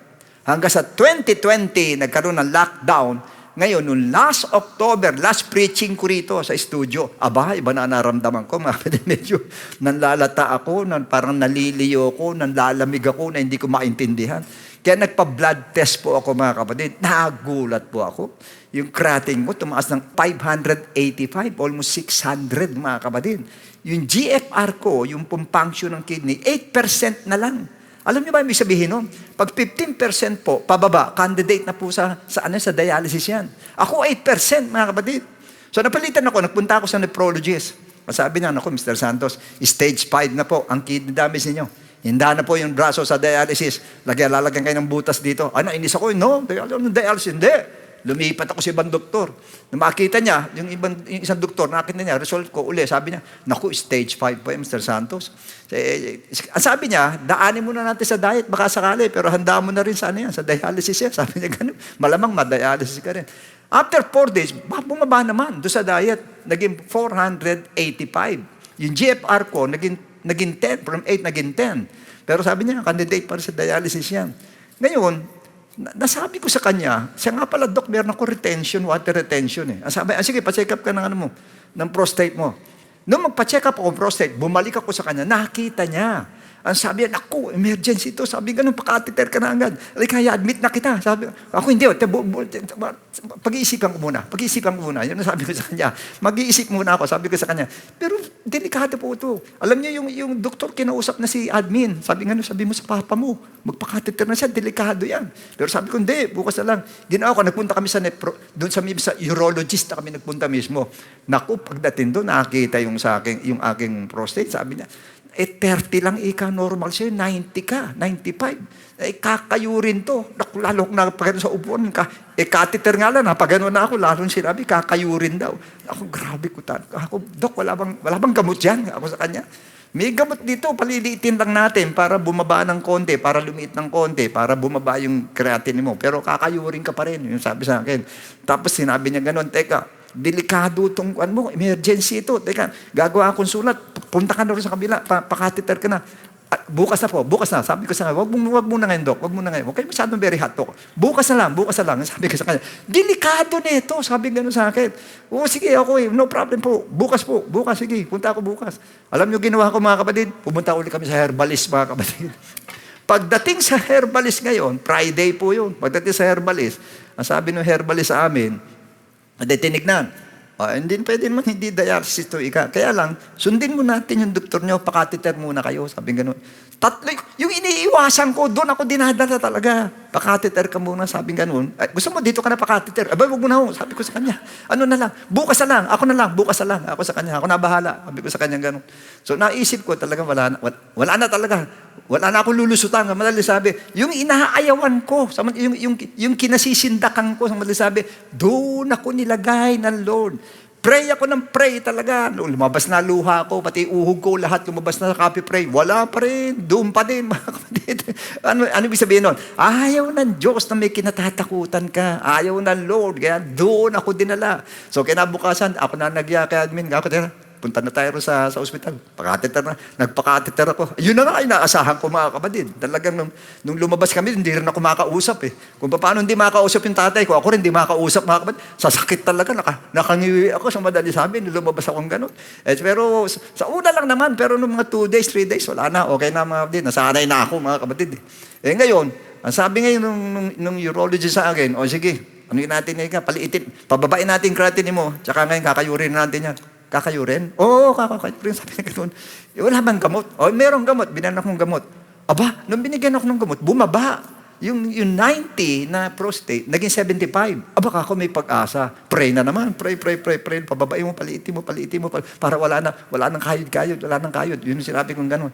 Hanggang sa 2020, nagkaroon ng lockdown. Ngayon, nung last October, last preaching ko rito sa studio, iba na naramdaman ko, medyo nanlalata ako, parang naliliyo ko, nanlalamig ako, na hindi ko maintindihan. Kaya nagpa-blood test po ako, mga kapatid. Nagulat po ako. Yung creatinine mo, tumaas ng 585, almost 600, mga kapatid. Yung GFR ko, yung function ng kidney, 8% na lang. Alam niyo ba yung sabihin nun? Pag 15% po, pababa, candidate na po sa dialysis yan. Ako 8%, mga kapatid. So napalitan ako, nagpunta ako sa nephrologist. Sabi niya, Mr. Santos, stage 5 na po ang kidney damage ninyo. Hinda na po yung braso sa dialysis. Lalagyan kayo ng butas dito. Nainis ako, no, dialysis, hindi. Lumipat ako sa ibang doktor. Nung makita niya, yung isang doktor, nakita niya, result ko uli, sabi niya, naku, stage 5 po yan, Mr. Santos. Sabi niya, daanin muna natin sa diet, baka sakali, pero handa mo na rin sa sa dialysis yan. Sabi niya, ganun, malamang ma-dialysis ka rin. After 4 days, bumaba naman doon sa diet, naging 485. Yung GFR ko, naging 10, from 8 naging 10. Pero sabi niya, candidate para sa dialysis yan. Ngayon, nasabi ko sa kanya, siya nga pala, Doc, meron ako retention, water retention eh. Sabi, sige, pa-check up ka ng prostate mo. Nung magpa-check up ako ng prostate, bumalik ako sa kanya, nakita niya. Ang sabi niya, naku, emergency ito. Sabi, ganun, pakatiter ka na agad. Kaya admit na kita. Sabi, ako hindi, pag-iisipan ko muna. Yun ang sabi ko sa kanya. Mag-iisip muna ako, sabi ko sa kanya. Pero delikado po ito. Alam niyo, yung doktor kinausap na si admin. Sabi mo sa papa mo, magpakatiter na siya, delikado yan. Pero sabi ko, hindi, bukas na lang. Ginawa ko, nagpunta kami doon sa urologist na kami nagpunta mismo. Naku, pagdating doon, nakakita yung aking prostate. Sabi niya, 30 lang normal siya, 90 ka, 95. Kakayurin to. Lalo kung napagano sa upuan ka. Catheter nga lang, napagano na ako, lalo sinabi, kakayurin daw. Ako, grabe ko. Dok, wala bang gamot yan? Ako sa kanya. May gamot dito, paliliitin lang natin para bumaba ng konti, para lumiit ng konti, para bumaba yung creatinine mo. Pero kakayurin ka pa rin, yung sabi sa akin. Tapos sinabi niya ganun, teka, delikado itong emergency ito. Teka, gagawa akong sulat. Punta ka na rin sa kabila. Pakatiter ka na. Bukas na. Sabi ko sa kanya, wag muna ngayon, Dok. Wag muna ngayon. Huwag kayo masyadong very hot, Dok. Bukas na lang. Sabi ko sa kanya, delikado na ito. Sabi gano'n sa akin. Sige, ako no problem po. Bukas, sige. Punta ako bukas. Alam niyo, ginawa ko, mga kapatid, pumunta ulit kami sa herbalist, mga kapatid. Pagdating sa herbalist ngayon, Friday po yun. Pagdating sa herbalist, ang sabi ng herbalist sa amin, tinignan. Hindi pwede naman hindi dialysis ito, Kaya lang, sundin mo natin yung doktor nyo, pakatiter muna kayo. Sabi gano'n. Tatlo, yung iniiwasan ko, doon ako dinadala talaga. Pakatiter ka muna, sabi gano'n. Gusto mo, dito ka na pakatiter. Wag mo na ho, sabi ko sa kanya. Ano na lang, bukas na lang, bukas na lang. Ako sa kanya, ako na bahala. Sabi ko sa kanya gano'n. So naisip ko talaga, wala na talaga. Wala na akong lulusutan. Madali sabi, yung inaayawan ko, yung kinasisindakan ko, madali sabi, doon ako nilagay ng Lord. Pray ako ng pray talaga. Lumabas na luha ko, pati uhog ko, lahat lumabas na sa copy pray. Wala pa rin, doon pa din, mga kapatid. Ano ibig sabihin nun? Ayaw ng Diyos na may kinatatakutan ka. Ayaw ng Lord, kaya doon ako dinala. So kinabukasan, ako na nagya kay admin, punta na tayo sa ospital. Nagpakatiter ako. Yun na nga, inaasahan ko, mga kapatid. Talagang nung lumabas kami, hindi rin ako makausap Kung paano hindi makausap yung tatay ko, ako rin hindi makausap, mga kapatid. Sasakit talaga, nakangiwi ako sa madali sabi, nung lumabas akong ganun. Pero sa una lang naman, pero nung mga 2 days, 3 days, wala na, okay na, mga kapatid. Nasanay na ako, mga kapatid. Ngayon, ang sabi ngayon nung urologist sa akin, sige, ano yun natin paliitin, pababain natin creatinine mo, tsaka ngayon kakayurin natin yan. Kakayurin? Oo, kakayurin. Sabi niya gano'n. Wala bang gamot? Merong gamot. Binigyan akong gamot. Nung binigyan ako ng gamot, bumaba. Yung 90 na prostate, naging 75. Ako may pag-asa. pray na naman. Pray. Pababain mo, paliitin mo. Para wala nang kayod. Yun yung sinabi kong ganun.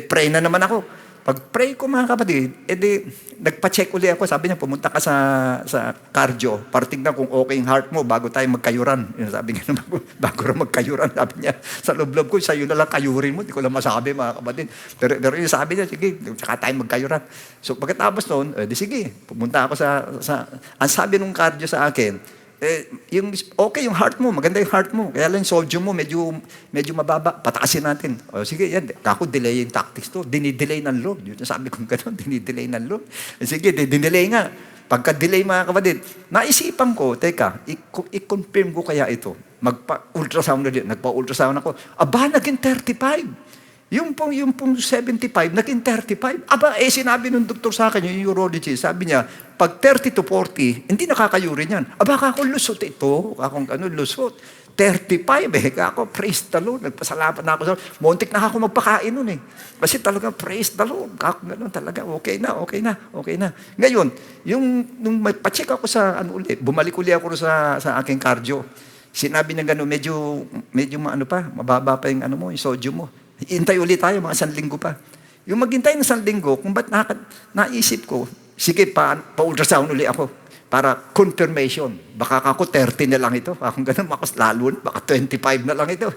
Pray na naman ako. Pag pray ko mga kapatid, nagpa-check uli ako. Sabi niya, pumunta ka sa cardio. Para tignan kung okay yung heart mo bago tayo magkayuran. Yun, sabi niya, bago rin magkayuran. Sabi niya, sa loob ko, sa'yo na lang kayurin mo. Hindi ko lang masabi mga kapatid. Pero yung sabi niya, sige, saka tayo magkayuran. So pagkatapos noon, sige, pumunta ako ang sabi nung cardio sa akin, okay yung heart mo, maganda yung heart mo. Kaya lang yung sodium mo, medyo mababa. Pataasin natin. O sige, yan. Kako, delay yung tactics to. Dinidelay ng Lord. Yun sabi ko gano'n, dinidelay ng Lord. Sige, dinidelay nga. Pagka-delay mga kapatid, naisipan ko, teka, i-confirm ko kaya ito. Magpa-ultrasound na din. Nagpa-ultrasound ako. Aba, naging 35. Yung pong 75, naging 35. Aba, sinabi ng doktor sa akin, yung urologist, sabi niya, pag 30 to 40, hindi nakakayurin yan. Aba, kako lusot ito. Kakong lusot. 35 kako, praise the Lord. Nagpasalamat na ako sa Lord. Muntik na ako magpakain nun eh. Kasi talaga, praise the Lord. Kako gano'n talaga, okay na. Ngayon, nung pa-check ako sa bumalik uli ako sa aking cardio. Sinabi niya gano'n, medyo mababa pa yung yung sodium mo. Hintay ulit tayo, mga 1 linggo pa. Yung maghintay ng 1 linggo, kung ba't naisip ko, sige, pa-ultrasound ulit ako para confirmation. Baka ako 30 na lang ito. Kung ganun, lalo, baka 25 na lang ito.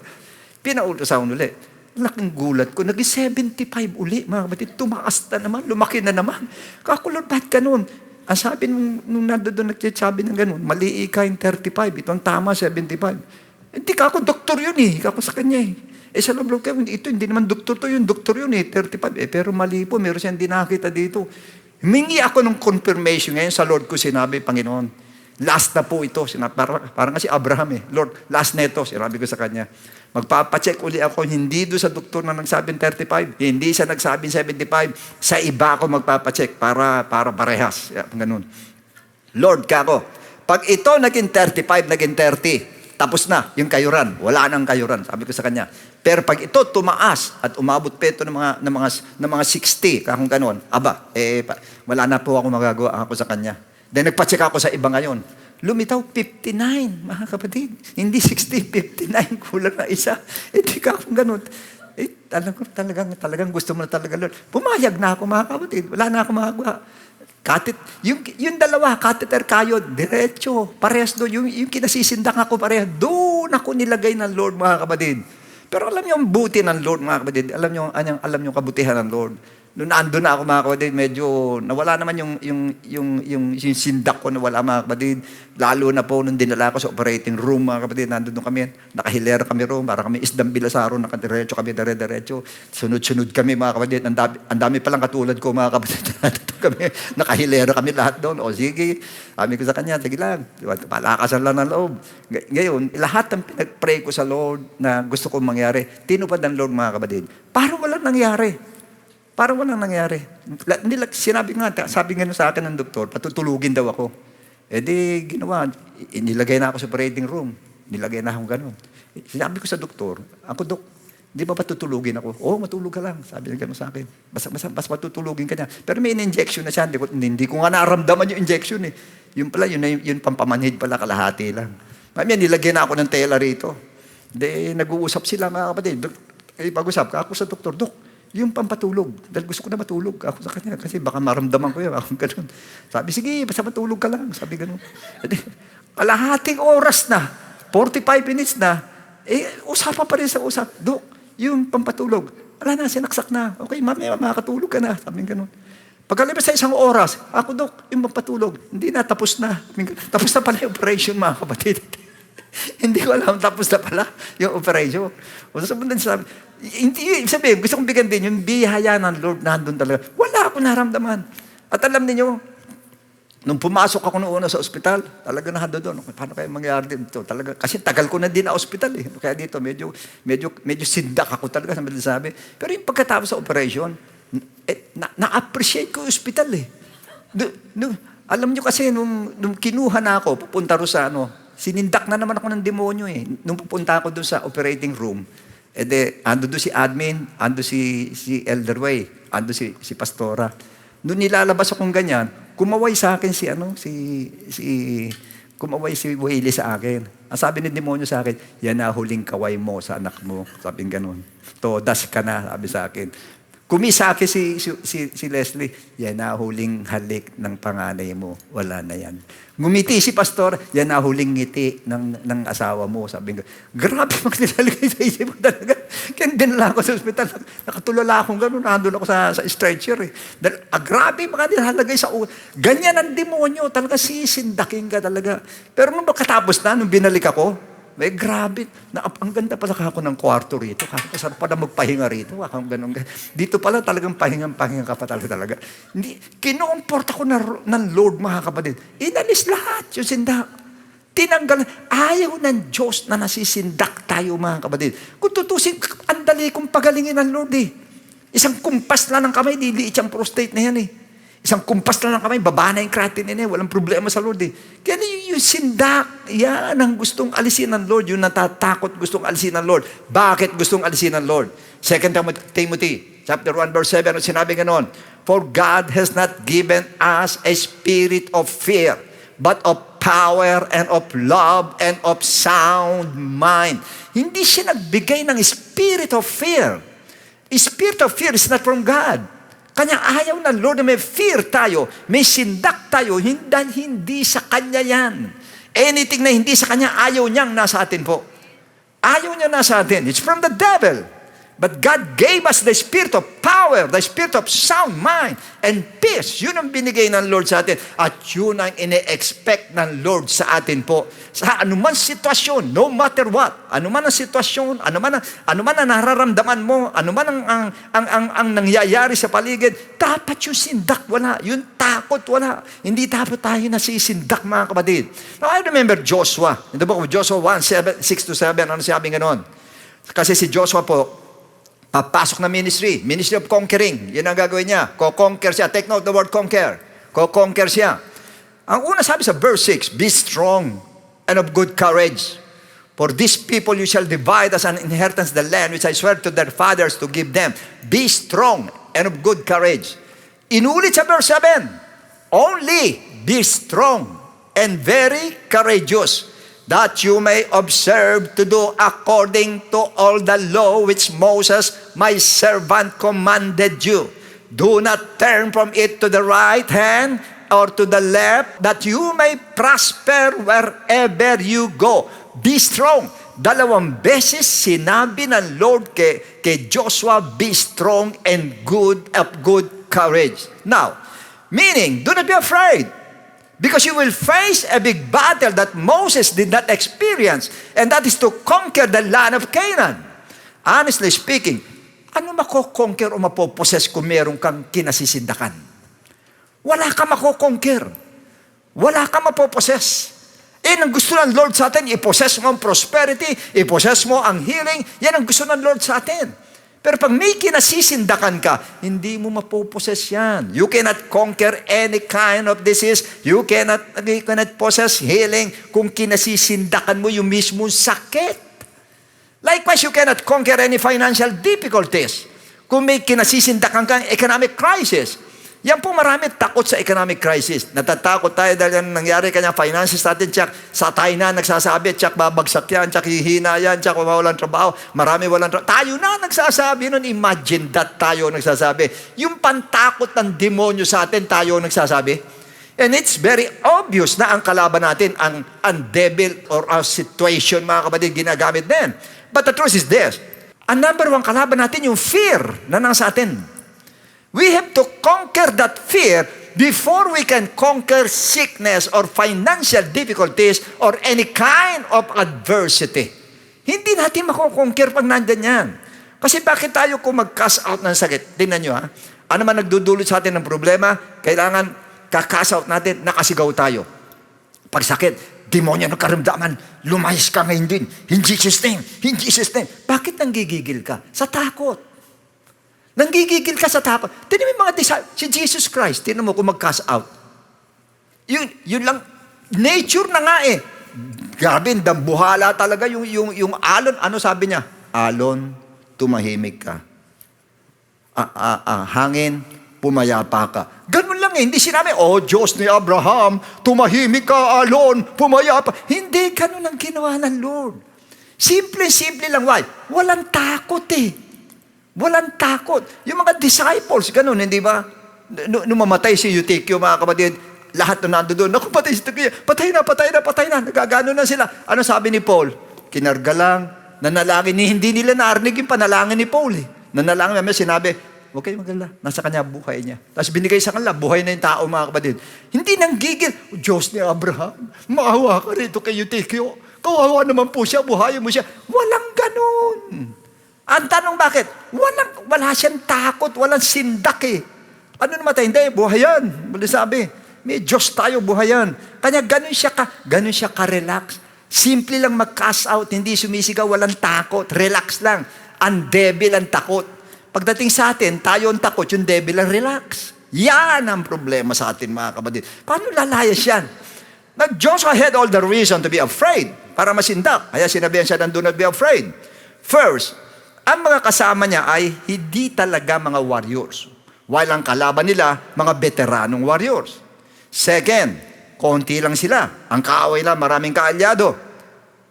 Pina-ultrasound ulit. Laking gulat ko, naging 75 uli, mga kapatid. Tumaas na naman, lumaki na naman. Kakulot, ba't ganun? Ang sabi nung nandoon nagsasabi ng ganun, mali ka yung 35, itong tama 75. Hindi ka ako doktor yun eh, ako sa kanya eh. Sa loob kayo, hindi naman doktor yun 35. Pero mali po, meron siyang hindi nakakita dito. Humingi ako ng confirmation ngayon sa Lord ko sinabi, Panginoon, last na po ito. Parang kasi Abraham eh. Lord, last na ito, sinabi ko sa kanya. Magpapacheck uli ako, hindi doon sa doktor na nagsabing 35, hindi sa nagsabing 75, sa iba ako magpapacheck para parehas. Ganun. Lord, kako, pag ito naging 35, naging 30, tapos na yung kayuran. Wala nang kayuran. Sabi ko sa kanya. Pero pag ito tumaas at umabot pa ito ng mga 60, kung gano'n, wala na po ako magagawa ako sa kanya. Then nagpa-check ako sa iba ngayon. Lumitaw 59, mga kapatid. Hindi 60, 59. Kulang na isa. Di ka kung gano'n. Talagang gusto mo na talaga, Lord. Pumayag na ako, mga kapatid. Wala na ako magagawa. Yung dalawa, catheter kayo, diretso, parehas doon. Yung kinasisindak ako parehas, doon ako nilagay ng Lord, mga kapatid. Pero alam niyo ang buti ng Lord, mga kapatid. Alam niyo kabutihan ng Lord. Noon naandun na ako, mga kapatid, medyo nawala naman yung sindak ko, nawala, mga kapatid. Lalo na po nung dinala ko sa operating room, mga kapatid, nandun kami, nakahilera kami room, para kami isdang bilasaro, nakadiretso kami, dire-diretso. Sunod-sunod kami, mga kapatid. Ang dami palang katulad ko, mga kapatid. Kami, nakahilera kami lahat doon. O sige, sabi ko sa kanya, sige lang, palakasan lang ng loob. Ngayon, lahat ng pinag-pray ko sa Lord na gusto kong mangyari, tinupad ng Lord, mga kapatid. Parang walang nangyari. Sabi nga sa akin ng doktor, patutulugin daw ako. Ginawa, nilagay na ako sa operating room. Nilagay na akong gano'n. Sinabi ko sa doktor, Dok, di ba patutulugin ako? Matulog ka lang. Sabi niya gano'n sa akin. Basta patutulugin ka niya. Pero may in-injection na siya. Hindi ko nga naramdaman yung injection eh. Yun pala, yun pampamanhid pala, kalahati lang. Mami, nilagay na ako ng tela rito. Nag-uusap sila, mga kapatid. Pag-usap ka ako sa doktor, Dok, yung pampatulog. Dahil gusto ko na matulog ako sa kanya. Kasi baka maramdaman ko yun. Ako ganun. Sabi, sige, basta matulog ka lang. Sabi ganun. Kalahating oras na. 45 minutes na. Usapan pa rin sa usap. Dok, yung pampatulog. Wala na, sinaksak na. Okay, mamaya makakatulog ka na. Sabi ganun. Pagkalibas sa 1 oras, ako, Dok, yung pampatulog. Hindi na, tapos na. Tapos na pala yung operation, mga kapatid. Hindi ko alam, tapos na pala yung operation. O sabi, gusto kong bigyan din yung biyaya ng Lord nandun talaga. Wala akong naramdaman. At alam niyo, nung pumasok ako noon sa ospital, talaga nahando doon. Paano kaya mangyari dito? Talaga, kasi tagal ko na din na ospital eh. Kaya dito, medyo sindak ako talaga, sabi. Pero yung pagkatapos sa operation, na-appreciate ko yung ospital eh. Alam niyo kasi, nung kinuha na ako, pupunta ro sa sinindak na naman ako ng demonyo eh. Nung pupunta ako doon sa operating room, ando doon si admin, ando si Elderway, ando si Pastora. Noong nilalabas akong ganyan, kumaway sa akin si kumaway si Willie sa akin. Ang sabi ni demonyo sa akin, yan na huling kaway mo sa anak mo. Sabi ganun. Todas ka na, sabi sa akin. Kumisa akin si Leslie, yan na huling halik ng panganay mo. Wala na yan. Ngumiti si pastor, yan na huling ngiti ng asawa mo. Sabi ko, grabe mga nilalagay sa isip ko talaga. Kaya dinala ako sa ospital. Nakatulala akong gano'n. Nandun ako sa stretcher. Grabe mga nilalagay sa ulo. Ganyan ang demonyo. Talaga sisindakin ka talaga. Pero nung katapos na, nung binalik ako, may grabe. Ang ganda pala ako ng kwarto rito. Kasarap pala magpahinga rito. Ganun. Dito pala talagang pahinga ka pa talaga. Hindi, kinuumport ako ng Lord, mga kapatid. Inalis lahat yung sindak. Tinanggal. Ayaw ng Diyos na nasisindak tayo, mga kapatid. Kung tutusin, ang dali kong pagalingin ng Lord eh. Isang kumpas lang ng kamay, liliit yung prostate na yan eh. Isang kumpas lang ng kamay, baba na yung creatinine niya. Walang problema sa Lord eh. Kaya yung sindak, yan ang gustong alisin ng Lord. Yung natatakot gustong alisin ng Lord. Bakit gustong alisin ng Lord? 2 Timothy chapter 1 verse 7, sinabi ganon, for God has not given us a spirit of fear, but of power and of love and of sound mind. Hindi siya nagbigay ng spirit of fear. Spirit of fear is not from God. Kanya ayaw ng Lord na may fear tayo, may sindak tayo, hindi sa Kanya yan. Anything na hindi sa Kanya, ayaw niyang nasa atin po. Ayaw niya nasa atin. It's from the devil. But God gave us the spirit of power, the spirit of sound mind, and peace. Yun ang binigay ng Lord sa atin. At yun ang ine-expect ng Lord sa atin po. Sa anuman sitwasyon, no matter what, anuman ang sitwasyon, anuman ang nararamdaman mo, anuman ang nangyayari sa paligid, dapat yung sindak wala, yung takot wala. Hindi dapat tayo nasisindak, mga kapatid. Now, I remember Joshua. In the book of Joshua 1, 6-7, ano sabi ganon? Kasi si Joshua po, papasok na ministry of conquering. Yun ang gagawin niya. Ko-conquer siya. Take note the word conquer. Ko-conquer siya. Ang una sabi sa verse 6, be strong and of good courage. For these people you shall divide as an inheritance the land which I swear to their fathers to give them. Be strong and of good courage. Inulit sa verse 7, only be strong and very courageous, that you may observe to do according to all the law which Moses, my servant, commanded you. Do not turn from it to the right hand or to the left, that you may prosper wherever you go. Be strong. 2 beses sinabi ng Lord kay Joshua, be strong and of good courage. Now, meaning, do not be afraid. Because you will face a big battle that Moses did not experience, and that is to conquer the land of Canaan. Honestly speaking, ano mako-conquer o mapoposes kung meron kang kinasisindakan? Wala ka mako-conquer. Wala ka mapoposes. Ang gusto ng Lord sa atin, i-possess mo ang prosperity, i-possess mo ang healing, yan ang gusto ng Lord sa atin. Pero pag may kinasisindakan ka, hindi mo mapoposes yan. You cannot conquer any kind of disease. You cannot possess healing kung kinasisindakan mo yung mismong sakit. Likewise, you cannot conquer any financial difficulties kung may kinasisindakan kang economic crisis. Yan po marami takot sa economic crisis. Natatakot tayo dahil yan nangyari kanya finances natin, tsak, sa tayo na nagsasabi, tsak babagsak yan, tsak hihina yan, tsak wawalan trabaho, marami walang trabaho. Tayo na nagsasabi nun, imagine that tayo nagsasabi. Yung pantakot ng demonyo sa atin, tayo nagsasabi. And it's very obvious na ang kalaban natin, ang devil or our situation, mga kapatid, ginagamit din. But the truth is this, ang number one kalaban natin, yung fear na nasa atin. We have to conquer that fear before we can conquer sickness or financial difficulties or any kind of adversity. Hindi natin makukonquer pag nandyan yan. Kasi bakit tayo kung mag-cast out ng sakit? Tingnan nyo ha. Ano man nagdudulot sa atin ng problema, kailangan ka-cast out natin, nakasigaw tayo. Pag sakit, demonyo ng karamdaman, lumayas ka ngayon din. In Jesus' name, in Jesus' name. Bakit nanggigigil ka? Sa takot. Nanggigigil ka sa takot. Tignan mo yung mga disciples, si Jesus Christ, tignan mo kung mag-cast out. Yun lang, nature na nga eh. Grabe, dambuhala talaga yung alon. Ano sabi niya? Alon, tumahimik ka. Hangin, pumayapa ka. Ganun lang niya, hindi sinabi, "Oh, Diyos ni Abraham, tumahimik ka, alon, pumaya pa." Hindi ganun ang ginawa ng Lord. Simple lang. Why? Walang takot eh. Walang takot. Yung mga disciples, ganun, hindi ba? Nung mamatay si Eutychio, mga kapatid, lahat na nando doon, "Naku, patay si Eutychio, patay na. Nagagano na sila." Ano sabi ni Paul? Kinarga lang, nanalangin, hindi nila narinig yung panalangin ni Paul eh. Nanalangin, may sinabi, "Huwag kayong magalala, nasa kanya buhay niya." Tapos binigay sa kanila, buhay na yung tao, mga kapatid. Hindi nanggigil, "Oh, Diyos ni Abraham, maawa ka rito kay Eutychio. Kawawa naman po siya, buhayin mo siya." Walang ganun. Ang tanong bakit? Wala siyang takot, walang sindak eh. Ano naman tayo? Hindi, buhayan. Muli sabi, may Diyos tayo, buhayan. Kanya ganun siya ka-relax. Simple lang mag-cast out, hindi sumisigaw, walang takot. Relax lang. Ang devil ang takot. Pagdating sa atin, tayo ang takot, yung devil ang relax. Yan ang problema sa atin, mga kapatid. Paano lalayas yan? Joshua had all the reason to be afraid para masindak. Kaya sinabihan siya ng do not be afraid. First, ang mga kasama niya ay hindi talaga mga warriors. While ang kalaban nila, mga veteranong warriors. Second, konti lang sila. Ang kaaway nila, maraming kaalyado.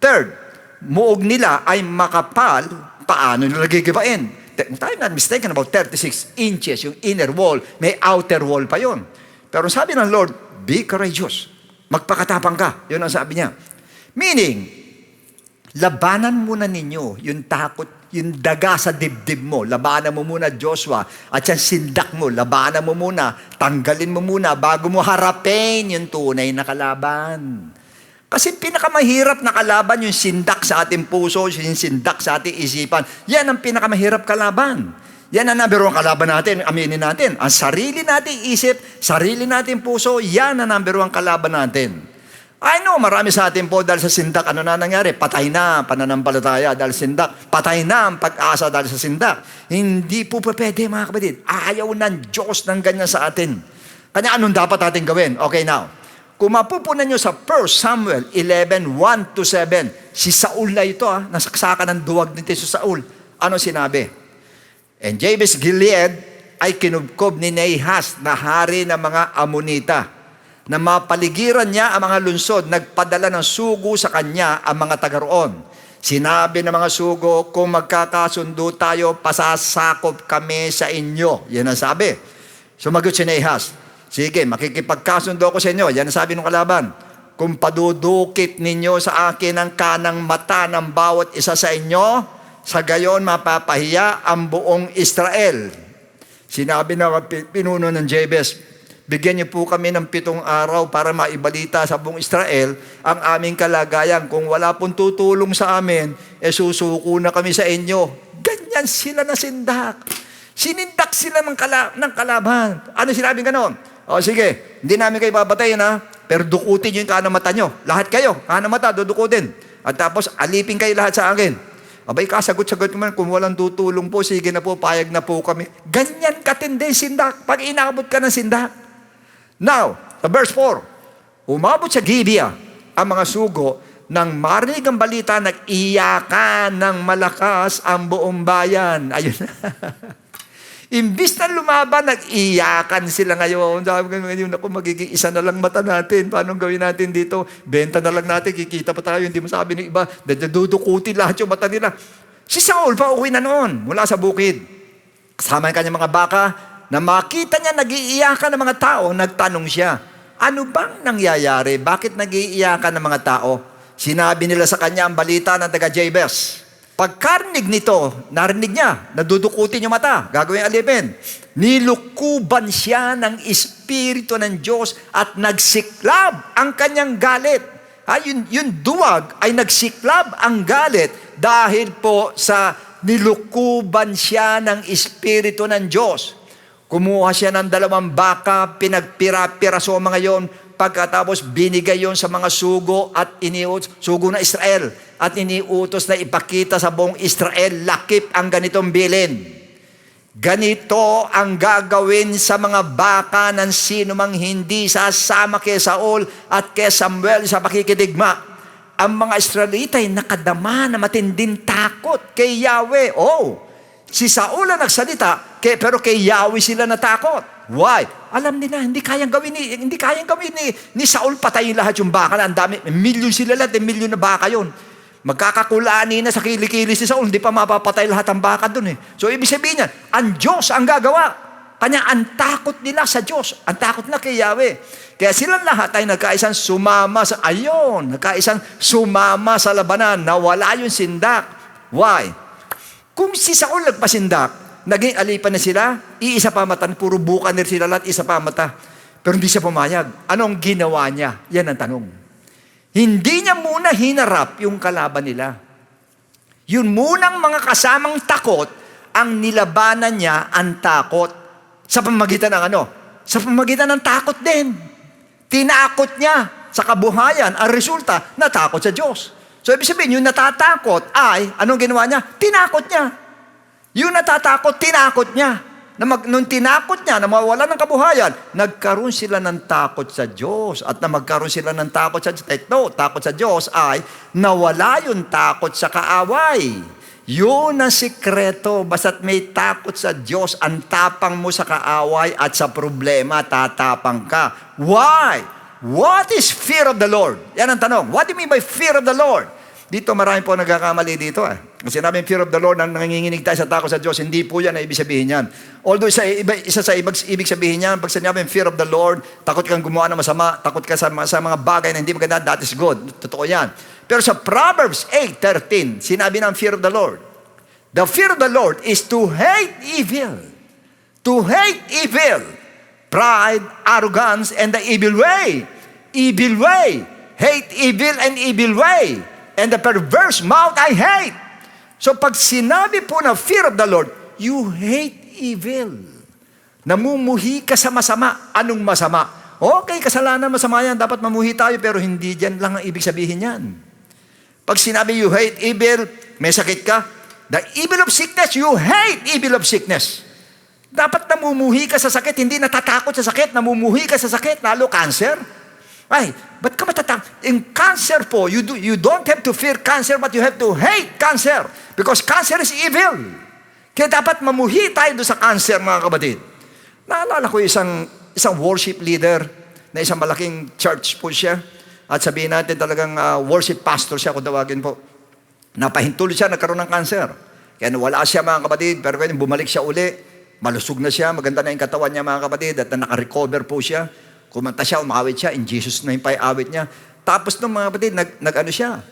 Third, muog nila ay makapal, paano nila gigibain? I'm not mistaken, about 36 inches yung inner wall, may outer wall pa yon. Pero sabi ng Lord, be courageous. Magpakatapang ka. Yun ang sabi niya. Meaning, labanan muna ninyo yung takot, yung daga sa dibdib mo. Labanan mo muna, Joshua. At yung sindak mo, labanan mo muna. Tanggalin mo muna bago mo harapin yung tunay na kalaban. Kasi pinakamahirap na kalaban yung sindak sa ating puso, yung sindak sa ating isipan. Yan ang pinakamahirap kalaban. Yan ang number one kalaban natin, aminin natin. Ang sarili nating isip, sarili nating puso, yan ang number one kalaban natin. I know, marami sa atin po dahil sa sindak, ano na nangyari? Patay na ang pananampalataya dahil sindak. Patay na ang pag-asa dahil sa sindak. Hindi po pwede, mga kapatid. Ayaw ng Diyos ng ganyan sa atin. Kanya anong dapat natin gawin? Okay, now. Kung mapupunan nyo sa 1 Samuel 11:1-7, si Saul na ito, nasaksakan ng duwag nito si Saul. Ano sinabi? And Jabez Gilead ay kinubkob ni Nahas na hari ng mga Amonita. Na mapaligiran niya ang mga lunsod, nagpadala ng sugo sa kanya ang mga taga-roon. Sinabi ng mga sugo, kung magkakasundo tayo, pasasakop kami sa inyo. Yan ang sabi. Sumagot si Nahas, sige, makikipagkasundo ako sa inyo. Yan ang sabi ng kalaban. Kung padudukit ninyo sa akin ang kanang mata ng bawat isa sa inyo, sa gayon mapapahiya ang buong Israel. Sinabi na pinuno ng Jabez, bigyan niyo po kami ng 7 araw para maibalita sa buong Israel ang aming kalagayan. Kung wala pong tutulong sa amin, susuko na kami sa inyo. Ganyan sila na sindak. Sinindak sila ng kalaban. Ano sinabi ganon? O sige, hindi namin kayo babatayin pero dukutin niyo yung kanang mata nyo. Lahat kayo, kanang mata, dudukutin. At tapos alipin kayo lahat sa akin. Abay, kasagot-sagot naman, kung walang tutulong po, sige na po, payag na po kami. Ganyan katindi sindak, pag inabot ka ng sindak. Now, sa verse 4, umabot sa Gibeah ang mga sugo, nang marinig ang balita, nag-iyakan ng malakas ang buong bayan. Ayun. Imbis na lumaban, nag-iyakan sila ngayon. Sabi ko ngayon, ako magiging isa na lang mata natin. Paano gawin natin dito? Benta na lang natin, kikita pa tayo. Hindi mo sabi ng iba, dudukutin lahat yung mata nila. Si Saul pa uwi na noon, mula sa bukid. Kasama yung kanyang mga baka, na makita niya nag-iiyakan ng mga tao, nagtanong siya, ano bang nangyayari? Bakit nag-iiyakan ng mga tao? Sinabi nila sa kanya ang balita ng taga Jabez. Pagkarinig nito, narinig niya, nadudukutin yung mata, gagawin alipin. Nilukuban siya ng Espiritu ng Diyos at nagsiklab ang kanyang galit. Yung duwag ay nagsiklab ang galit dahil po sa nilukuban siya ng Espiritu ng Diyos. Kumuha siya ng 2 baka, pinagpira-piraso mga yon, pagkatapos binigay yon sa mga sugo at sugo na Israel at iniutos na ipakita sa buong Israel, lakip ang ganitong bilin. Ganito ang gagawin sa mga baka ng sino mang hindi sasama kay Saul at kay Samuel sa pakikidigma. Ang mga Israelita ay nakadama na matinding takot kay Yahweh. Si Saul ang nagsalita, pero kay Yahweh sila natakot. Why?
Alam nila, hindi kayang gawin ni Saul, patayin lahat yung baka na ang dami. Milyon sila lahat, milyon na baka yun. Magkakakulaanin na sa kilikili si Saul, hindi pa mapapatay lahat ang baka dun eh. So ibig sabihin niya, ang Diyos ang gagawa. Kanya ang takot nila sa Diyos, ang takot nila kay Yahweh. Kaya silang lahat ay nagkaisang sumama sa labanan, nawala yung sindak. Why? Kung si Saul nagpasindak, naging alipan na sila, iisa pa mata, puro buka nila sila lahat, isa pa mata. Pero hindi siya pumayag. Anong ginawa niya? Yan ang tanong. Hindi niya muna hinarap yung kalaban nila. Yun munang mga kasamang takot, ang nilabanan niya ang takot. Sa pamagitan ng ano? Sa pamagitan ng takot din. Tinakot niya sa kabuhayan. Ang resulta, natakot sa Diyos. So, ibig sabihin, yung natatakot ay, anong ginawa niya? Tinakot niya. Yung natatakot, tinakot niya. Nung tinakot niya, na mawala ng kabuhayan, nagkaroon sila ng takot sa Diyos. At na magkaroon sila ng takot sa Diyos. Takot sa Diyos ay, nawala yung takot sa kaaway. Yun ang sikreto, basta't may takot sa Diyos, ang tapang mo sa kaaway at sa problema, tatapang ka. Why? What is fear of the Lord? Yan ang tanong. What do you mean by fear of the Lord? Dito marami po nagkakamali dito. Kung sinabing fear of the Lord, nang nanginginig tayo sa takot sa Diyos, hindi po yan ang ibig sabihin yan. Although isa sa ibig sabihin yan, pag sinabing fear of the Lord, takot kang gumawa ng masama, takot ka sa mga bagay na hindi maganda, that is good. Totoo yan. Pero sa Proverbs 8:13, sinabi ng fear of the Lord. The fear of the Lord is to hate evil. To hate evil. Pride, arrogance, and the evil way. Evil way. Hate evil and evil way. And the perverse mouth I hate. So pag sinabi po na fear of the Lord, you hate evil. Namumuhi ka sa masama. Anong masama? Okay, kasalanan masama yan. Dapat mamuhi tayo, pero hindi dyan lang ang ibig sabihin yan. Pag sinabi you hate evil, may sakit ka. The evil of sickness, you hate evil of sickness. Dapat namumuhi ka sa sakit, hindi natatakot sa sakit, namumuhi ka sa sakit, lalo cancer. Ay, ba't ka matatakot? In cancer po, you don't have to fear cancer, but you have to hate cancer. Because cancer is evil. Kaya dapat mamuhi tayo doon sa cancer, mga kapatid. Naalala ko isang worship leader na isang malaking church po siya. At sabihin natin talagang worship pastor siya, kung tawagin po. Napahintulot siya, nagkaroon ng cancer. Kaya wala siya, mga kapatid, pero kaya bumalik siya uli, malusog na siya, maganda na yung katawan niya, mga kapatid, at naka-recover po siya. Kumanta siya, umawit siya, in Jesus name pa yung awit niya. Tapos nung mga kapatid,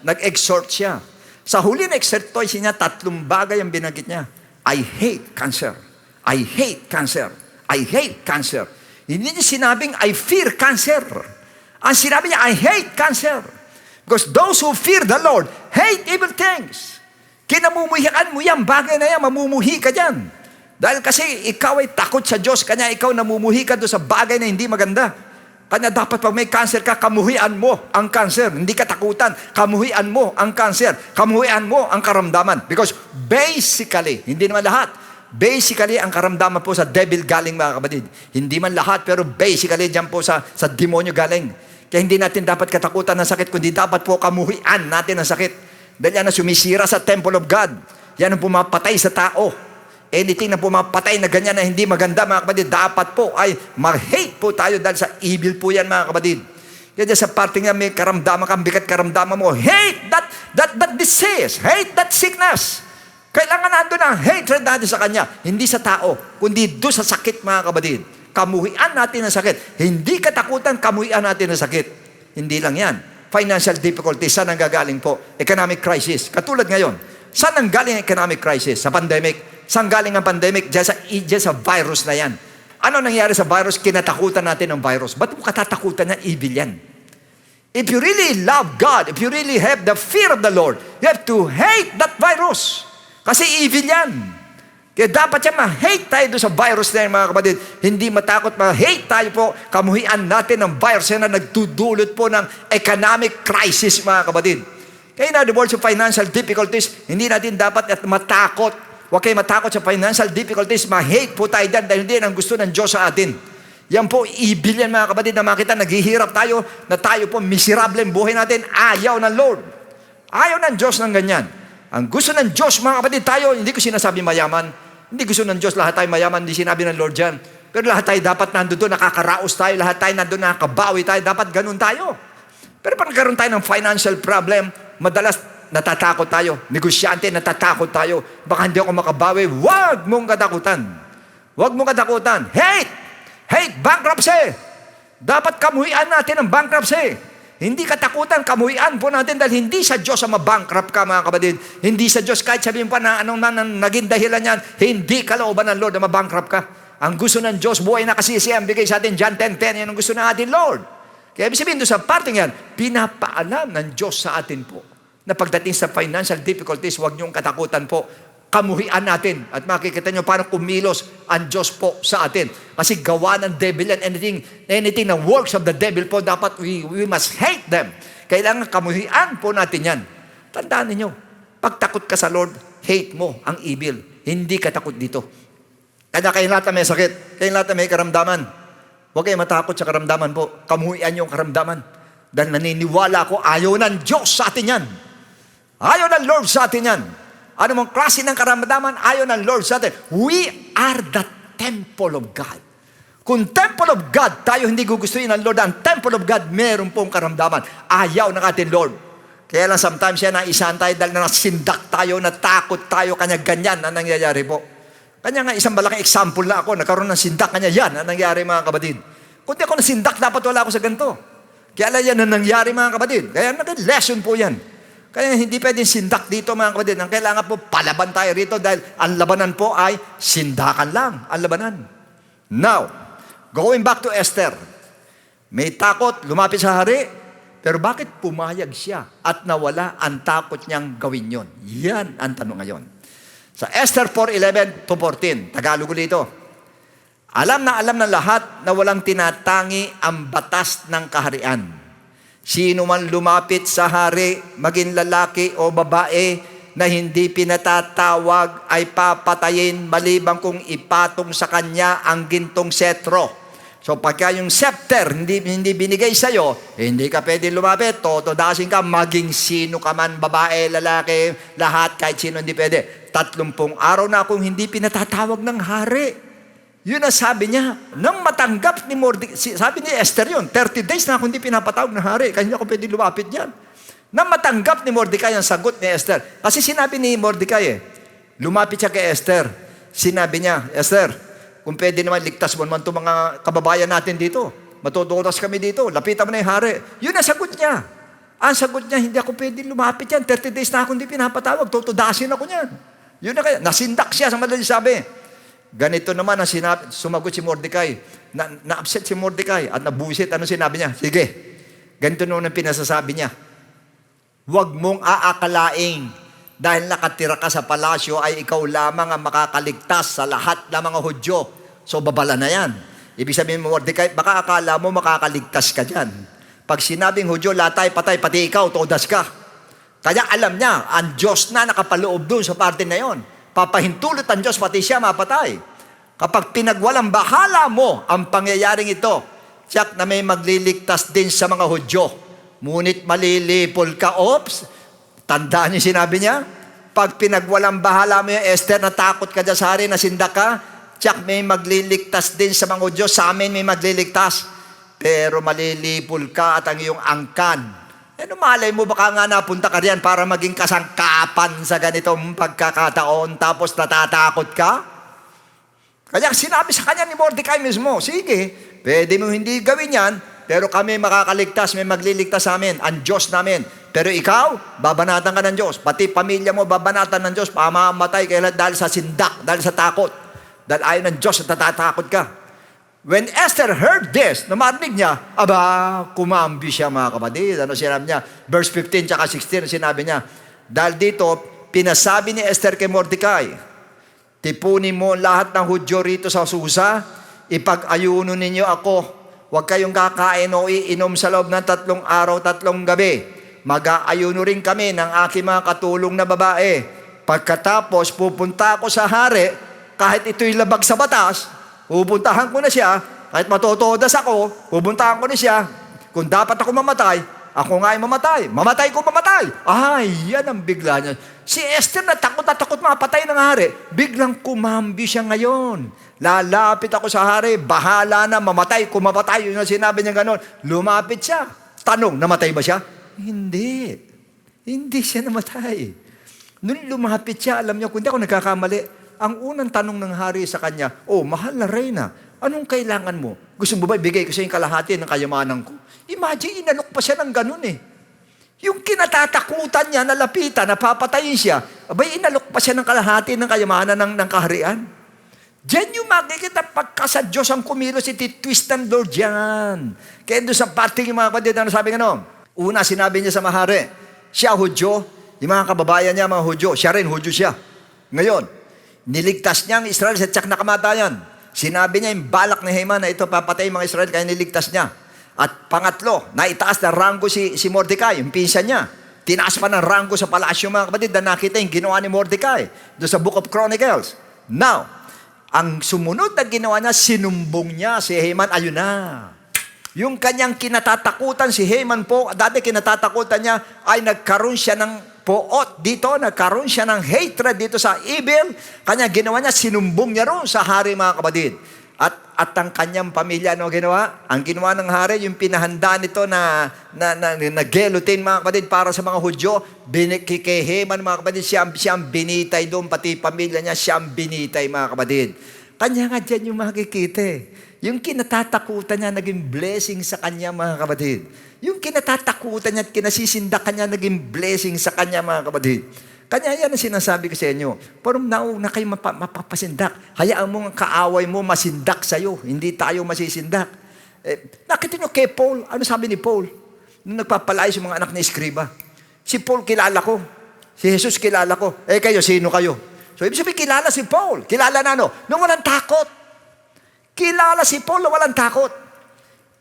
nag-exhort siya. Sa huli na exhortation niya, 3 bagay ang binanggit niya. I hate cancer. I hate cancer. I hate cancer. Hindi niya sinabing, I fear cancer. Ang sinabi niya, I hate cancer. Because those who fear the Lord hate evil things. Kinamumuhian mo yan, bagay na yan, mamumuhi ka dyan. Dahil kasi ikaw ay takot sa Diyos, kanya ikaw namumuhi ka doon sa bagay na hindi maganda. Kanya dapat pag may cancer ka, kamuhian mo ang cancer. Hindi ka takutan, kamuhian mo ang cancer. Kamuhian mo ang karamdaman. Because basically, hindi naman lahat, basically ang karamdaman po sa devil galing, mga kapatid. Hindi man lahat, pero basically dyan po sa demonyo galing. Kaya hindi natin dapat katakutan ng sakit, kundi dapat po kamuhian natin ang sakit. Dahil yan ang sumisira sa temple of God. Yan ang pumapatay sa tao. Anything na pumapatay na ganyan na hindi maganda, mga kapatid, dapat po ay mag-hate po tayo dahil sa evil po yan, mga kapatid. Kaya sa parte nga may karamdaman kang bigat karamdaman mo, hate that disease, hate that sickness. Kailangan nandun ang hatred natin sa kanya, hindi sa tao, kundi doon sa sakit, mga kapatid. Kamuhian natin ang sakit. Hindi katakutan, kamuhian natin ang sakit. Hindi lang yan. Financial difficulties, saan ang gagaling po? Economic crisis. Katulad ngayon, saan ang galing ang economic crisis? Sa pandemic. Saan galing ang pandemic? Diyan sa virus na yan. Ano nangyari sa virus? Kinatakutan natin ang virus. Ba't mo katatakutan na evil yan? If you really love God, if you really have the fear of the Lord, you have to hate that virus. Kasi evil yan. Kaya dapat yan ma-hate tayo doon sa virus na yan, mga kapatid. Hindi matakot, ma-hate tayo po. Kamuhian natin ang virus na nagdudulot po ng economic crisis, mga kapatid. Kaya in other words, sa financial difficulties, hindi natin dapat at matakot. Huwag kayo matakot sa financial difficulties. Ma-hate po tayo dyan dahil hindi yan ang gusto ng Diyos sa atin. Yan po, evil yan, mga kapatid, na makita, naghihirap tayo, na tayo po miserable ang buhay natin. Ayaw ng Lord. Ayaw ng Diyos ng ganyan. Ang gusto ng Diyos, mga kapatid, tayo, hindi ko sinasabi mayaman. Hindi gusto ng Diyos lahat tayo mayaman, hindi sinabi ng Lord dyan. Pero lahat tayo dapat nandun, nakakaraos tayo, lahat tayo nandun, nakakabawi tayo, dapat ganun tayo. Pero pag nagkaroon tayo ng financial problem, madalas natatakot tayo. Negosyante, natatakot tayo. Baka hindi ako makabawi. Huwag mong katakutan. Huwag mong katakutan. Hate! Hate bankruptcy! Dapat kamuhian natin ang bankruptcy. Hindi katakutan, kamuhian po natin dahil hindi sa Diyos ang mabankrupt ka, mga kapatid. Hindi sa Diyos, kahit sabihin pa na anong naging dahilan yan, hindi kalooban ng Lord na mabankrupt ka. Ang gusto ng Diyos, buhay na kasisi, ang bigay sa atin, John 10:10, yan ang gusto ng ating Lord. Kaya ibig sabihin doon sa parting yan, pinapaalam ng Diyos sa atin po na pagdating sa financial difficulties, huwag niyong katakutan po. Kamuhian natin at makikita niyo paano kumilos ang Diyos po sa atin. Kasi gawa ng devil yan, anything na works of the devil po, dapat we must hate them. Kailangan kamuhian po natin yan. Tandaan niyo, pag takot ka sa Lord, hate mo ang evil. Hindi ka takot dito. Kaya kayo lahat na may sakit, kayo lahat na may karamdaman, huwag kayo matakot sa karamdaman po. Kamuhian yung karamdaman. Dahil naniniwala ko, ayaw ng Diyos sa atin yan. Ayaw ng Lord sa atin yan. Ano mong klase ng karamdaman, ayaw ng Lord sa atin. We are the temple of God. Kung temple of God, tayo hindi gugustuhin ng Lord. Ang temple of God, meron pong karamdaman. Ayaw ng ating Lord. Kaya lang sometimes yan, naisahan tayo dahil nasindak tayo, natakot tayo, kanya ganyan ang nangyayari po. Kanya nga, isang malaking example na ako, nagkaroon ng sindak, kanya yan ang nangyari, mga kapatid. Kung di ako nasindak, dapat wala ako sa ganito. Kaya lang yan ang nangyari, mga kapatid. Kaya nag-lesson po yan. Kaya hindi pwedeng sindak dito, mga kapatid. Ang kailangan po, palaban tayo rito dahil ang labanan po ay sindakan lang. Ang labanan. Now, going back to Esther. May takot, lumapit sa hari, pero bakit pumayag siya at nawala ang takot niyang gawin yon? Yan ang tanong ngayon. Sa Esther 4:11-14, Tagalog ulit ito. Alam ng lahat na walang tinatangi ang batas ng kaharian. Sino man lumapit sa hari, maging lalaki o babae, na hindi pinatatawag ay papatayin maliban kung ipatong sa kanya ang gintong setro. So pagka yung scepter hindi binigay sa'yo, hindi ka pwede lumapit, totodasin ka, maging sino ka man, babae, lalaki, lahat, kahit sino hindi pwede. 30 araw na akong hindi pinatatawag ng hari. Yun ang sabi niya, nang matanggap ni Mordecai, sabi ni Esther yun, 30 days na ako hindi pinapatawag ng hari, kaya hindi ako pwede lumapit yan. Nang matanggap ni Mordecai ang sagot ni Esther, kasi sinabi ni Mordecai lumapit siya kay Esther, sinabi niya, Esther, kung pwede naman, ligtas mo naman itong mga kababayan natin dito. Matutulas kami dito. Lapitan mo na yung hari. Yun ang sagot niya. Ang sagot niya, hindi ako pwede lumapit yan. 30 days na ako hindi pinapatawag. Tutudasin ako niyan. Yun na kaya. Nasindak siya sa madaling sabi. Ganito naman ang sumagot si Mordecai. Na-upset si Mordecai at nabusit. Ano sinabi niya? Sige. Ganito naman ang pinasasabi niya. Huwag mong aakalaing dahil nakatira ka sa palasyo ay ikaw lamang ang makakaligtas sa lahat ng mga Hudyo. So babala na yan. Ibig sabihin mo, Mordecai, baka akala mo makakaligtas ka dyan. Pag sinabing Hudyo, latay, patay, pati ikaw, todas ka. Kaya alam niya, ang Diyos na nakapaloob doon sa parte na yon. Papahintulot ang Diyos, pati siya mapatay. Kapag pinagwalang bahala mo ang pangyayaring ito, tiyak na may magliligtas din sa mga Hudyo. Ngunit malilipol ka, tandaan niyo sinabi niya, pag pinagwalang bahala mo yung Esther, natakot ka dyan sa hari, nasindak ka, tiyak may magliligtas din sa mga Diyos, sa amin may magliligtas. Pero malilipol ka at ang iyong angkan. Malay mo, baka nga napunta ka riyan para maging kasangkapan sa ganitong pagkakataon, tapos natatakot ka? Kaya sinabi sa kanya ni Mordecai mismo, sige, pwede mo hindi gawin yan, pero kami makakaligtas, may magliligtas sa amin, ang Diyos namin. Pero ikaw, babanatan ka ng Diyos. Pati pamilya mo, babanatan ng Diyos. Pamamatay ka dahil sa sindak, dahil sa takot. Dahil ayaw ng Diyos at natatakot ka. When Esther heard this, namarinig niya, kumambi siya, mga kapatid. Ano sinabi niya? Verse 15 tsaka 16, sinabi niya, dahil dito, pinasabi ni Esther kay Mordecai, tipunin mo lahat ng Hudyo rito sa Susa, ipag-ayuno ninyo ako. Huwag kayong kakain o iinom sa loob ng 3 araw, 3 gabi. Mag-aayuno rin kami ng aking mga katulong na babae. Pagkatapos, pupunta ako sa hari, kahit ito'y labag sa batas, pupuntahan ko na siya, kahit matotodas ako, pupuntahan ko na siya. Kung dapat ako mamatay, Ako nga ay mamatay. Mamatay ko mamatay. Ay, yan ang bigla niya. Si Esther na takot mapatay ng hari. Biglang kumambi siya ngayon. Lalapit ako sa hari, bahala na, mamatay ko mamatay. Yun ang sinabi niya gano'n. Lumapit siya. Tanong, namatay ba siya? Hindi. Hindi siya namatay. Nung lumapit siya, alam niyo, kung di ako nagkakamali, ang unang tanong ng hari sa kanya, oh, mahal na reyna, anong kailangan mo? Gusto mo ba ibigay ko sa yung kalahati ng kayamanan ko? Imagine, inalok pa siya ng ganun eh. Yung kinatatakutan niya, nalapitan, napapatayin siya, abay, inalok pa siya ng kalahati ng kayamanan ng kaharian. Diyan yung makikita pagka sa Diyos ang kumilos, ititwist ng Lord yan. Kaya doon sa parting yung mga kapatid, ano sabi nga no? Una, sinabi niya sa mahari, siya Hudyo, yung mga kababayan niya, mga Hudyo, siya rin, Hudyo siya. Ngayon, niligtas niya ang Israel sa tiyak na kamatayan. Sinabi niya yung balak ni Haman na ito papatay mga Israel, kaya niligtas niya. At pangatlo, naitaas na ranggo si Mordecai, yung pinsan niya. Tinaas pa ng ranggo sa palasyo mga kapatid na nakita yung ginawa ni Mordecai doon sa Book of Chronicles. Now, ang sumunod na ginawa niya, sinumbong niya si Haman, ayun na. Yung kanyang kinatatakutan si Haman po, dati kinatatakutan niya ay nagkaroon siya ng poot dito, nagkaroon siya ng hatred dito sa evil. Kanya ginawa niya, sinumbong niya ron sa hari mga kapatid. At ang kanyang pamilya, ano ginawa? Ang ginawa ng hari, yung pinahanda nito na guillotine mga kapatid para sa mga Hudyo, kay Haman mga kapatid, siya ang binitay doon, pati pamilya niya, siya ang binitay mga kapatid. Kanya nga dyan yung makikita eh. Yung kinatatakutan niya, naging blessing sa kanya mga kapatid. Yung kinatatakutan niya at kinasisindakan niya, naging blessing sa kanya mga kapatid. Kanya yan ang sinasabi ko sa inyo. Pero nauna kayo mapapasindak. Hayaan mo ang kaaway mo masindak sa'yo. Hindi tayo masisindak. Nakita nyo kay Paul, ano sabi ni Paul? Nung nagpapalay sa mga anak ni Eskriba. Si Paul kilala ko. Si Jesus kilala ko. Kayo, sino kayo? So, ibig sabihin, kilala si Paul. Kilala na ano? Nung walang takot. Kilala si Paul na walang takot.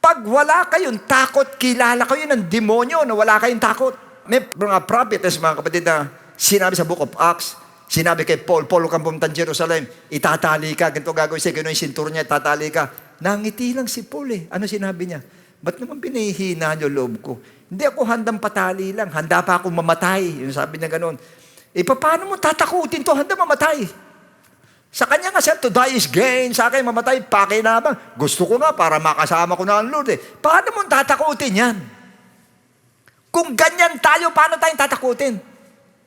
Pag wala kayong takot, kilala kayo ng demonyo na wala kayong takot. May mga prophetess, mga kapatid, na sinabi sa Book of Acts, sinabi kay Paul, huwag kang pumunta ng Jerusalem, itatali ka, ganito gagawin sa'yo, gano'n yung sintur niya, itatali ka. Nangiti lang si Paul eh. Ano sinabi niya? Ba't naman pinahihina niyo loob ko? Hindi ako handang patali lang, handa pa akong mamatay. Yung sabi niya gano'n. Paano mo tatakutin to? Handa mamatay. Sa kanya nga, to die is gain. Sa akin, mamatay, pakinabang. Gusto ko nga para makasama ko na ang Lord eh. Paano mo tatakutin yan? Kung ganyan tayo, paano tayong tatakutin?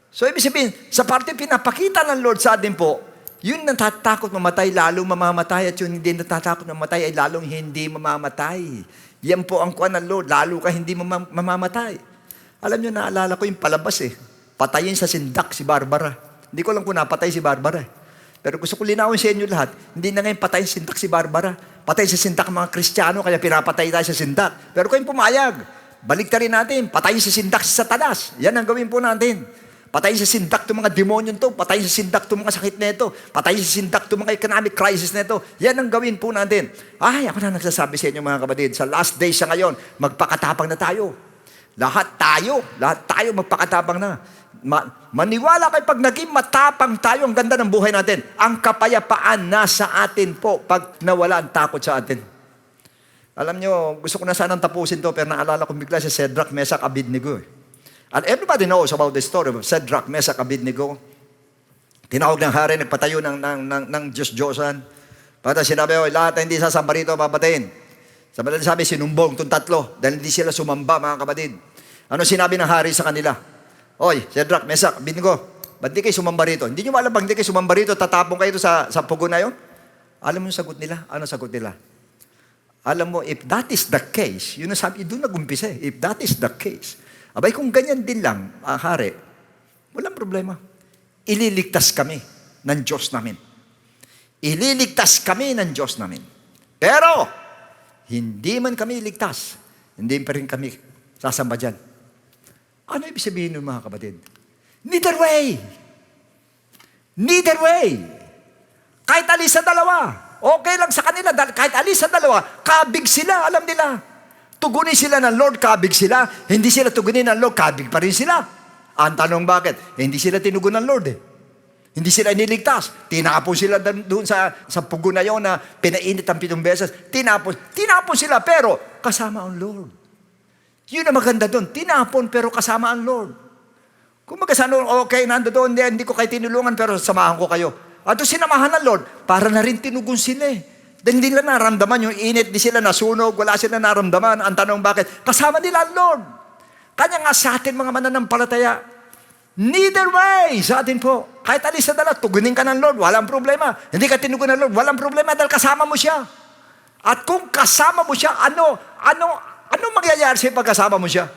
So, ibig sabihin, sa parte pinapakita ng Lord sa atin po, yun natatakot mamatay, lalong mamamatay. At yun hindi natatakot mamatay, ay lalong hindi mamamatay. Yan po ang kuwan ng Lord, lalo ka hindi mamamatay. Alam nyo, naalala ko yung palabas eh. Patayin sa sindak si Barbara. Hindi ko lang kung napatay si Barbara eh. Pero gusto ko linawin sa inyo lahat, hindi na ngayon patay sa sindak si Barbara. Patay sa sindak mga Kristiyano, kaya pinapatay tayo sa sindak. Pero kayong pumayag, balik rin natin, patay sa sindak si Satanas. Yan ang gawin po natin. Patay sa sindak itong mga demonyo to, patay sa sindak itong mga sakit na ito, patay sa sindak itong mga economic crisis na ito. Yan ang gawin po natin. Ay, ako na nagsasabi sa inyo mga kapatid, sa last days sa ngayon, magpakatapang na tayo. Lahat tayo magpakatapang na. Maniwala kayo pag naging matapang tayo, ang ganda ng buhay natin. Ang kapayapaan nasa atin po pag nawala ang takot sa atin. Alam nyo, gusto ko na sanang tapusin to, pero naalala ko bigla si Shadrach, Meshach, Abednego. And everybody knows about the story of Shadrach, Meshach, Abednego. Tinawag ng hari, nagpatayo ng Diyos-Diyosan. Pagkata sinabi, lahat na hindi sasamba rito, papatayin. Sabi, sinumbong itong tatlo, dahil hindi sila sumamba, mga kapatid. Ano sinabi ng hari sa kanila? Oy, Shadrach, Meshach, Abednego, ba't di kayo sumamba rito? Hindi nyo alam bang di kayo sumamba rito, tatapong kayo sa pugo na yun? Alam mo yung sagot nila? Ano sagot nila? Alam mo, if that is the case, yun ang sabi, doon nag-umpisa eh. If that is the case, abay kung ganyan din lang, hari, walang problema. Ililigtas kami ng Diyos namin. Ililigtas kami ng Diyos namin. Pero, hindi man kami ligtas, hindi pa rin kami sasamba dyan. Ano ibig sabihin nun mga kapatid? Neither way. Neither way. Kahit alis sa dalawa, okay lang sa kanila. Kahit alis sa dalawa, kabig sila, alam nila. Tugunin sila ng Lord, kabig sila. Hindi sila tugunin ng Lord, kabig pa rin sila. Ang tanong bakit? Hindi sila tinugon ng Lord eh. Hindi sila iniligtas. Tinapon sila doon sa pugo na yun na pinainit ang 7 beses. Tinapon sila pero kasama ang Lord. Yun ang maganda doon. Tinapon pero kasama ang Lord. Kung magkasano, okay, nando doon, hindi ko kayo tinulungan pero samahan ko kayo. At doon sinamahan ng Lord, para na rin tinugon sila eh. Dahil hindi nila naramdaman yung init, di sila nasunog, wala sila naramdaman. Ang tanong bakit? Kasama nila ang Lord. Kanya nga sa atin mga mananampalataya, neither way sa atin po. Kahit alis na dala, tugunin ka ng Lord, walang problema. Hindi ka tinugon ng Lord, walang problema dahil kasama mo siya. At kung kasama mo siya, ano mangyayari sa'yo pag kasama mo siya?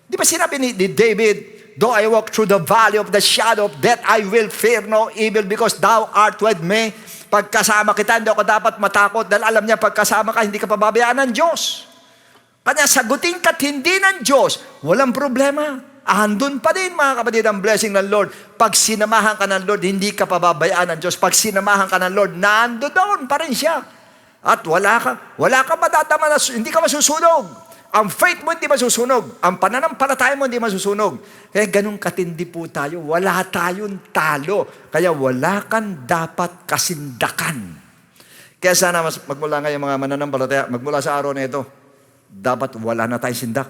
Di ba sinabi ni David, though I walk through the valley of the shadow of death, I will fear no evil because thou art with me. Pagkasama kita, hindi ako dapat matakot dahil alam niya pagkasama ka, hindi ka pababayaan ng Diyos. Kanya sagutin ka't hindi ng Diyos, walang problema. Andun pa din mga kapatid ang blessing ng Lord. Pag sinamahan ka ng Lord, hindi ka pababayaan ng Diyos. Pag sinamahan ka ng Lord, nando doon pa rin siya. At wala ka madadama na, hindi ka masusunog. Ang faith mo hindi masusunog. Ang pananampalataya mo hindi masusunog. Kaya ganun katindi po tayo. Wala tayong talo. Kaya wala kang dapat kasindakan. Kaya sana magmula ngayon mga mananampalataya, magmula sa araw na ito, dapat wala na tayong sindak.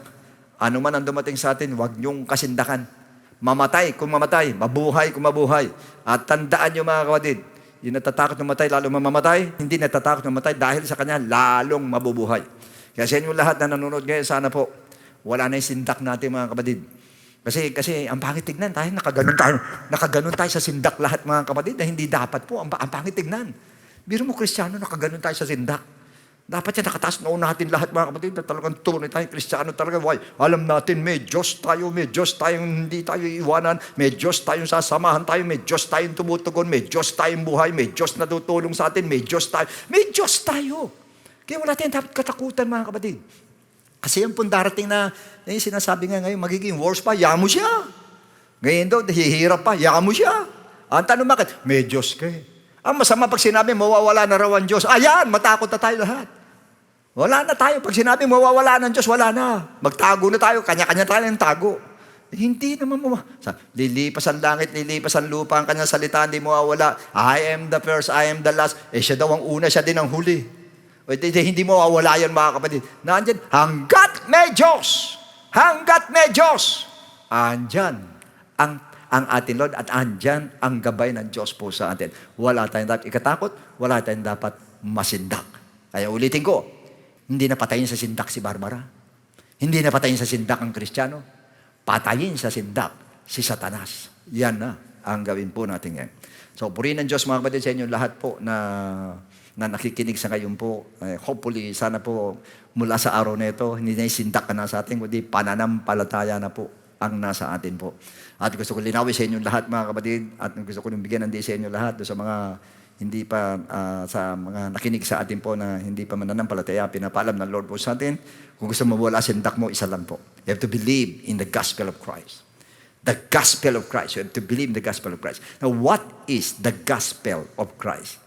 Ano man ang dumating sa atin, huwag niyong kasindakan. Mamatay kung mamatay, mabuhay kung mabuhay. At tandaan niyo mga kapatid, yung natatakot na mamatay, lalo mamamatay, hindi natatakot na mamatay dahil sa kanya, lalong mabubuhay. Kaya sa inyo lahat na nanonood ngayon, sana po, wala na yung sindak natin mga kapatid. Kasi ang pangit tignan, nakaganon tayo sa sindak lahat mga kapatid, na hindi dapat po, ang pangit tignan. Biro mo Kristiyano, nakaganon tayo sa sindak. Dapat yan, nakataas noon natin lahat mga kapatid, na talagang tunay tayong Kristiyano talaga. Why? Alam natin, may Diyos tayong hindi tayo iwanan, may Diyos tayong sasamahan tayo, may Diyos tayong tumutugon, may Diyos tayong buhay, may Diyos na tutulong sa atin, may Diyos tayo. Kaya wala tayong dapat katakutan mga kapatid. Kasi yung pong darating na, yung sinasabi nga ngayon, magiging worse pa, yamo siya. Ngayon daw, hihirap pa, yamo siya. Ang tanong bakit? May Diyos ka eh. Ang masama pag sinabi, mawawala na raw ang Diyos. Ayan, matakot na tayo lahat. Wala na tayo. Pag sinabi, mawawala ng Diyos, wala na. Magtago na tayo, kanya-kanya tayo ng tago. Hindi naman lilipas ang langit, lilipas ang lupa, ang kanyang salita, hindi mawawala. I am the first, I am the last. Siya daw ang una, siya din ang huli. Hindi mo mawawala yan mga kapatid. Nandyan, hanggat may Diyos, andyan ang ating Lord at andyan ang gabay ng Diyos po sa atin. Wala tayong dapat ikatakot, wala tayong dapat masindak. Kaya ulitin ko, hindi na patayin sa sindak si Barbara. Hindi na patayin sa sindak ang Kristiyano. Patayin sa sindak si Satanas. Yan na ang gawin po natin yan. So, purihin ng Diyos mga kapatid sa inyo lahat po na nakikinig sa ngayon po. Hopefully, sana po mula sa araw na ito, hindi na isindak ka na sa atin, kundi pananampalataya na po ang nasa atin po. At gusto ko linawin sa inyo lahat mga kapatid, at gusto ko bigyan ng sa inyo lahat sa mga hindi pa, sa mga nakinig sa atin po na hindi pa mananampalataya, pinapaalam ng Lord po sa atin. Kung gusto mo wala sindak mo, isa lang po. You have to believe in the gospel of Christ. The gospel of Christ. You have to believe in the gospel of Christ. Now, what is the gospel of Christ?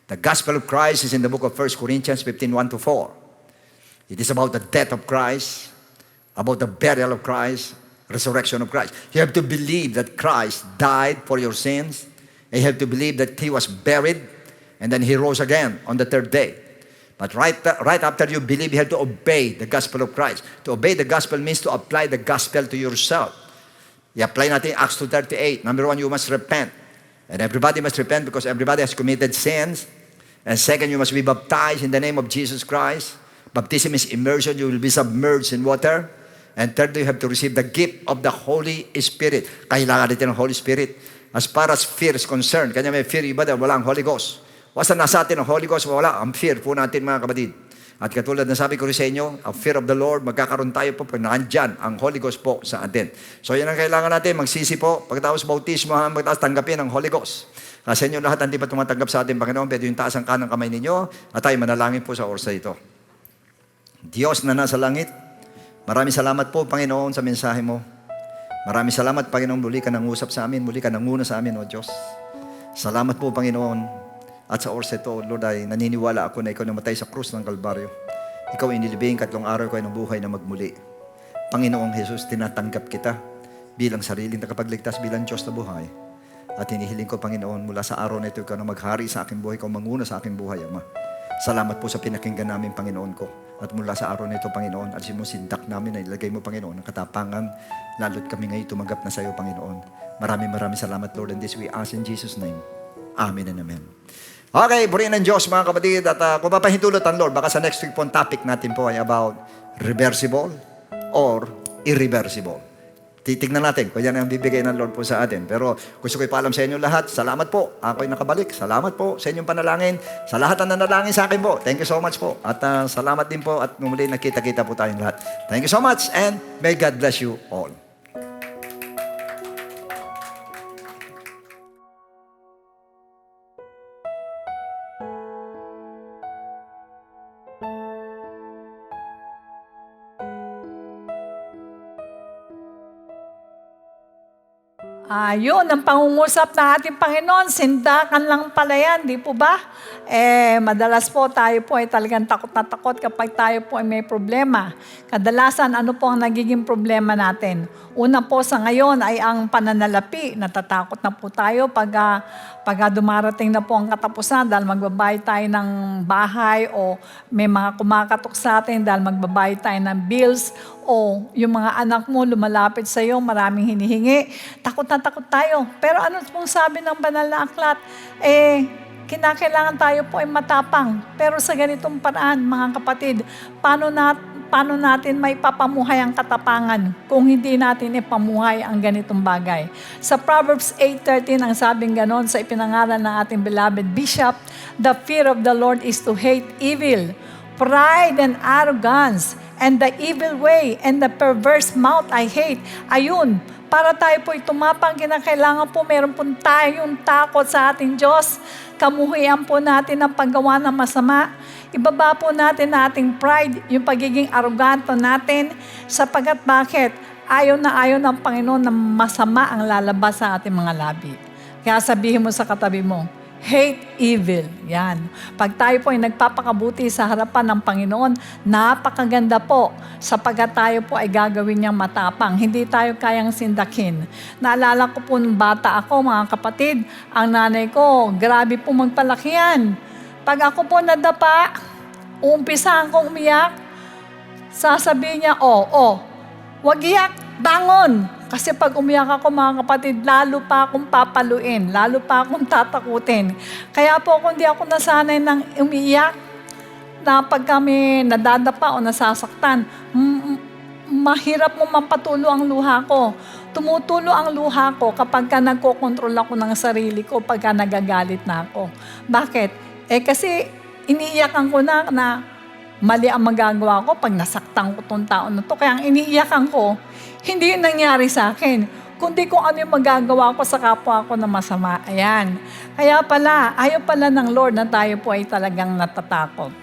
The gospel of Christ is in the book of 1 Corinthians 15:1-4. It is about the death of Christ, about the burial of Christ, resurrection of Christ. You have to believe that Christ died for your sins. And you have to believe that He was buried and then He rose again on the third day. But right after you believe, you have to obey the gospel of Christ. To obey the gospel means to apply the gospel to yourself. I-apply natin Acts 2:38. Number 1, you must repent. And everybody must repent because everybody has committed sins. And second, you must be baptized in the name of Jesus Christ. Baptism is immersion. You will be submerged in water. And thirdly, you have to receive the gift of the Holy Spirit. Kailangan natin ng Holy Spirit. As far as fear is concerned, kanya may fear, iba daw, wala ang Holy Ghost. Basta nasa atin ang Holy Ghost, wala ang fear po natin mga kapatid. At katulad na sabi ko rin sa inyo, ang fear of the Lord, magkakaroon tayo po pag nandyan ang Holy Ghost po sa atin. So yan ang kailangan natin, magsisi po, pagkatapos bautismo, pagkatapos tanggapin ang Holy Ghost. Sa inyo lahat, hindi pa tumatanggap sa atin, Panginoon, pwede yung taas ang kanang kamay ninyo, at tayo manalangin po sa oras ito. Diyos na nasa langit, maraming salamat po, Panginoon, sa mensahe mo. Maraming salamat, Panginoon, muli ka nang usap sa amin, muli ka nang una sa amin, O Diyos. Salamat po, Panginoon. At sa oras ito, Lord, ay naniniwala ako na ikaw namatay sa krus ng Kalbaryo. Ikaw ay inilibing, 3 araw ko ay nabuhay na magmuli. Panginoong Jesus, tinatanggap kita bilang sariling nakapagligtas, bilang Diyos na buhay. At hinihiling ko, Panginoon, mula sa araw na ito, ikaw na maghari sa aking buhay, ikaw manguna sa aking buhay, Ama. Salamat po sa pinakinggan namin, Panginoon ko. At mula sa araw na ito, Panginoon, alisin mo sindak namin na ilagay mo, Panginoon, ng katapangan. Lalo't kami ngayon tumanggap na sa iyo, Panginoon. Maraming salamat, Lord. And this we ask in Jesus' name. Amen and amen. Okay, purihin ng Diyos, mga kapatid. At kung papahintulot ang Lord, baka sa next week po, ang topic natin po ay about reversible or irreversible. Titignan natin kung yan ang bibigay ng Lord po sa atin. Pero gusto ko ipaalam sa inyo lahat, salamat po. Ako'y nakabalik. Salamat po sa inyong panalangin. Sa lahat ng nanalangin sa akin po. Thank you so much po. At salamat din po at muli nakita-kita po tayong lahat. Thank you so much and may God bless you all.
Yun, ang pangungusap ng ating Panginoon, sindakan lang pala yan, di po ba? Madalas po tayo po ay talagang takot na takot kapag tayo po ay may problema. Kadalasan, ano po ang nagiging problema natin? Una po sa ngayon ay ang pananalapi. Natatakot na po tayo pag dumarating na po ang katapusan dahil magbabayad tayo ng bahay o may mga kumakatok sa atin dahil magbabayad tayo ng bills o yung mga anak mo lumalapit sa iyo, maraming hinihingi. Takot na takot tayo. Pero ano pong sabi ng banal na aklat? Kinakailangan tayo po ay matapang. Pero sa ganitong paraan, mga kapatid, paano natin may papamuhay ang katapangan kung hindi natin ipamuhay ang ganitong bagay? Sa Proverbs 8:13, ang sabing ganon sa ipinangaral ng ating beloved bishop, the fear of the Lord is to hate evil, pride and arrogance, and the evil way, and the perverse mouth I hate. Ayun, para tayo po tumapang, kinakailangan po meron po tayong takot sa ating Diyos. Kamuhian po natin ang paggawa ng masama. Ibaba po natin na ating pride, yung pagiging arrogante natin, sapagat bakit? Ayaw ng Panginoon na masama ang lalabas sa ating mga labi. Kaya sabihin mo sa katabi mo, hate evil. Yan. Pag tayo po ay nagpapakabuti sa harapan ng Panginoon, napakaganda po sapagkat tayo po ay gagawin niyang matapang. Hindi tayo kayang sindakin. Naalala ko po nung bata ako, mga kapatid, ang nanay ko, grabe po magpalaki yan. Pag ako po nadapa, umpisahan kong umiyak, sasabihin niya, wag iyak, bangon. Kasi pag umiyak ako, mga kapatid, lalo pa akong papaluin, lalo pa akong tatakutin. Kaya po kung di ako nasanay ng umiiyak, na pag kami nadadapa o nasasaktan, mahirap mo mapatulo ang luha ko. Tumutulo ang luha ko kapag ka nagkokontrol ako ng sarili ko, pagka nagagalit na ako. Bakit? Kasi iniiyakan ko na mali ang magagawa ko pag nasaktan ko tong tao na to. Kaya ang iniiyakan ko, hindi yun nangyari sa akin, kundi kung ano yung magagawa ko sa kapwa ko na masama. Ayan. Kaya pala, ayaw pala ng Lord na tayo po ay talagang natatakot.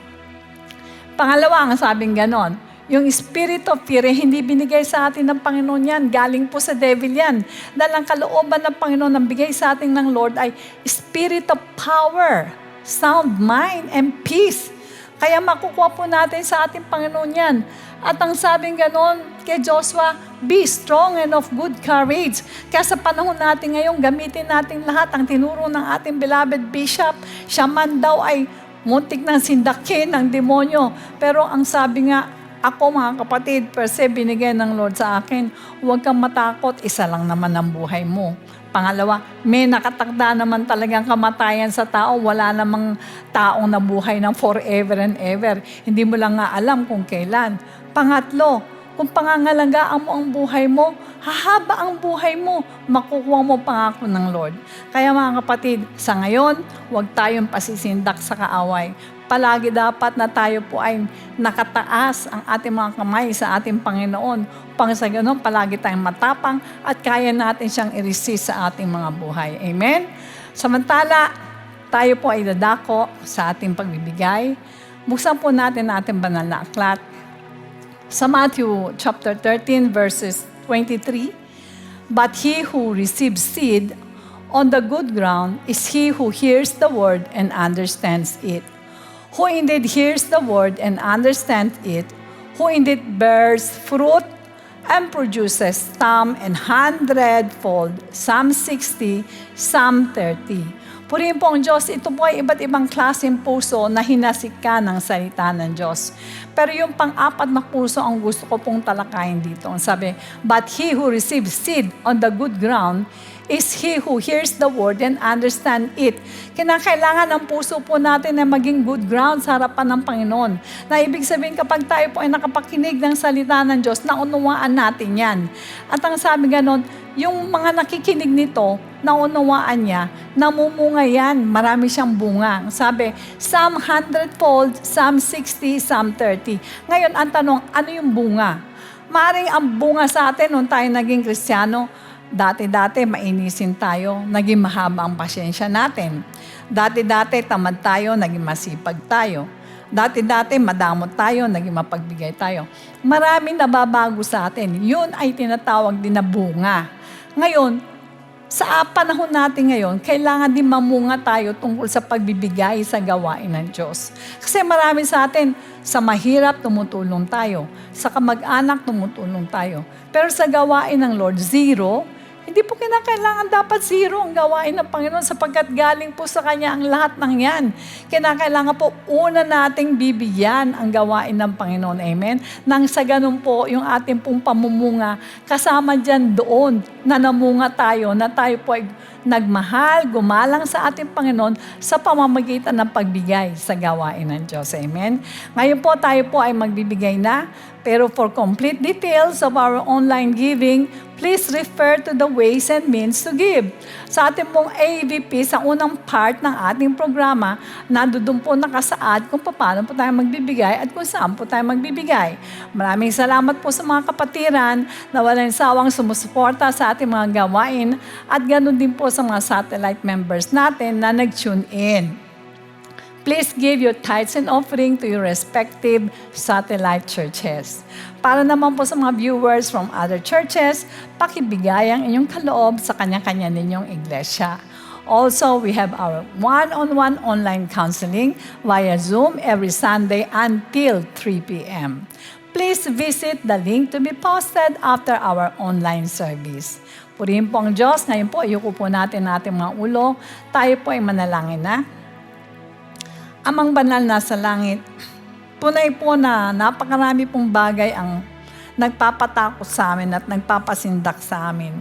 Pangalawa, ang sabing ganon, yung spirit of fear, hindi binigay sa atin ng Panginoon yan. Galing po sa devil yan. Dahil ang kalooban ng Panginoon ang bigay sa atin ng Lord ay spirit of power, sound mind, and peace. Kaya makukuha po natin sa ating Panginoon yan. At ang sabing ganon kay Joshua, be strong and of good courage. Kaya sa panahon natin ngayon, gamitin natin lahat ang tinuro ng ating beloved bishop. Siya man daw ay muntik ng sindakin ng demonyo. Pero ang sabi nga, ako mga kapatid, per se binigay ng Lord sa akin, huwag kang matakot, isa lang naman ang buhay mo. Pangalawa, may nakatakda naman talagang kamatayan sa tao. Wala namang taong nabuhay ng forever and ever. Hindi mo lang nga alam kung kailan. Pangatlo, kung pangangalagaan mo ang buhay mo, hahaba ang buhay mo, makukuha mo pangako ng Lord. Kaya mga kapatid, sa ngayon, huwag tayong pasisindak sa kaaway. Palagi dapat na tayo po ay nakataas ang ating mga kamay sa ating Panginoon. Pang sa ganun, palagi tayong matapang at kaya natin siyang i-resist sa ating mga buhay. Amen? Samantala, tayo po ay dadako sa ating pagbibigay. Buksan po natin ang ating banal na aklat. Sa Matthew chapter 13 verses 23, but he who receives seed on the good ground is he who hears the word and understands it. Who indeed hears the word and understands it, who indeed bears fruit and produces some 100-fold, some 60, some 30. Purihin po ang Diyos, ito po ay iba't ibang klaseng puso na hinasika ng salita ng Diyos. Pero yung pang-apat na puso ang gusto ko pong talakayin dito. Sabi, but he who receives seed on the good ground is he who hears the word and understand it. Kinakailangan ng puso po natin na maging good ground sa harapan ng Panginoon. Na ibig sabihin kapag tayo po ay nakapakinig ng salita ng Diyos, naunawaan natin yan. At ang sabi ganon, yung mga nakikinig nito, naunawaan niya, namumunga yan, marami siyang bunga. Sabi, some 100-fold, some 60, some 30. Ngayon, ang tanong, ano yung bunga? Maring ang bunga sa atin nung tayo naging Kristiyano, dati-dati mainisin tayo, naging mahaba ang pasyensya natin. Dati-dati tamad tayo, naging masipag tayo. Dati-dati madamot tayo, naging mapagbigay tayo. Maraming nababago sa atin. Yun ay tinatawag din na bunga. Ngayon, sa panahon natin ngayon, kailangan din mamunga tayo tungkol sa pagbibigay sa gawain ng Diyos. Kasi marami sa atin, sa mahirap tumutulong tayo, sa kamag-anak tumutulong tayo. Pero sa gawain ng Lord, zero. Hindi po kinakailangan dapat zero ang gawain ng Panginoon sapagkat galing po sa Kanya ang lahat ng yan. Kinakailangan po una nating bibigyan ang gawain ng Panginoon. Amen? Nang sa ganun po, yung ating pong pamumunga, kasama dyan doon na namunga tayo, na tayo po ay nagmahal, gumalang sa ating Panginoon sa pamamagitan ng pagbigay sa gawain ng Diyos. Amen? Ngayon po tayo po ay magbibigay na. Pero for complete details of our online giving, please refer to the ways and means to give. Sa ating pong AVP, sa unang part ng ating programa, nandoon po nakasaad kung paano po tayo magbibigay at kung saan po tayo magbibigay. Maraming salamat po sa mga kapatiran na walang sawang sumusuporta sa ating mga gawain at ganoon din po sa mga satellite members natin na nag-tune in. Please give your tithes and offering to your respective satellite churches. Para naman po sa mga viewers from other churches, pakibigay ang inyong kaloob sa kanya-kanya ninyong iglesia. Also, we have our one-on-one online counseling via Zoom every Sunday until 3 p.m. Please visit the link to be posted after our online service. Purihin po ang Diyos. Ngayon po, ayuko po natin mga ulo. Tayo po ay manalangin na. Amang banal na sa langit, tunay po na napakarami pong bagay ang nagpapatakot sa amin at nagpapasindak sa amin.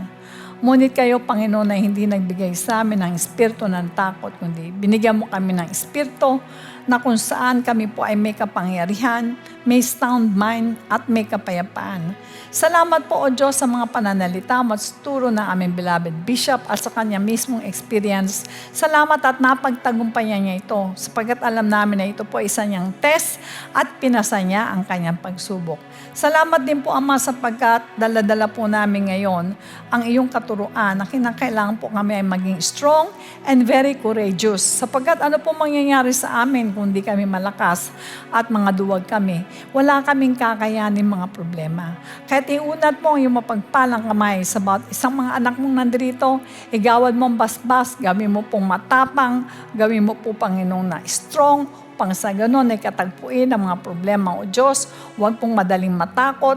Ngunit kayo, Panginoon, ay hindi nagbigay sa amin ng espiritu ng takot, kundi binigyan mo kami ng espiritu na kung saan kami po ay may kapangyarihan, may sound mind, at may kapayapaan. Salamat po, O Diyos, sa mga pananalita mo at turo ng aming beloved Bishop at sa kanya mismong experience. Salamat at napagtagumpayan niya ito, sapagkat alam namin na ito po isa niyang test at pinasa niya ang kanyang pagsubok. Salamat din po, Ama, sapagkat dala-dala po namin ngayon ang iyong katuruan na kinakailangan po kami ay maging strong and very courageous. Sapagkat ano po mangyayari sa amin kung di kami malakas at mga duwag kami, wala kaming kakayanin mga problema. Kahit iunat mo ang iyong mapagpalang kamay sa bawat isang mga anak mong nandito, igawad mong basbas, gawin mo pong matapang, gawin mo po, Panginoon, na strong, pang sa ganon ay katagpuin ang mga problema, O Diyos. Huwag pong madaling matakot,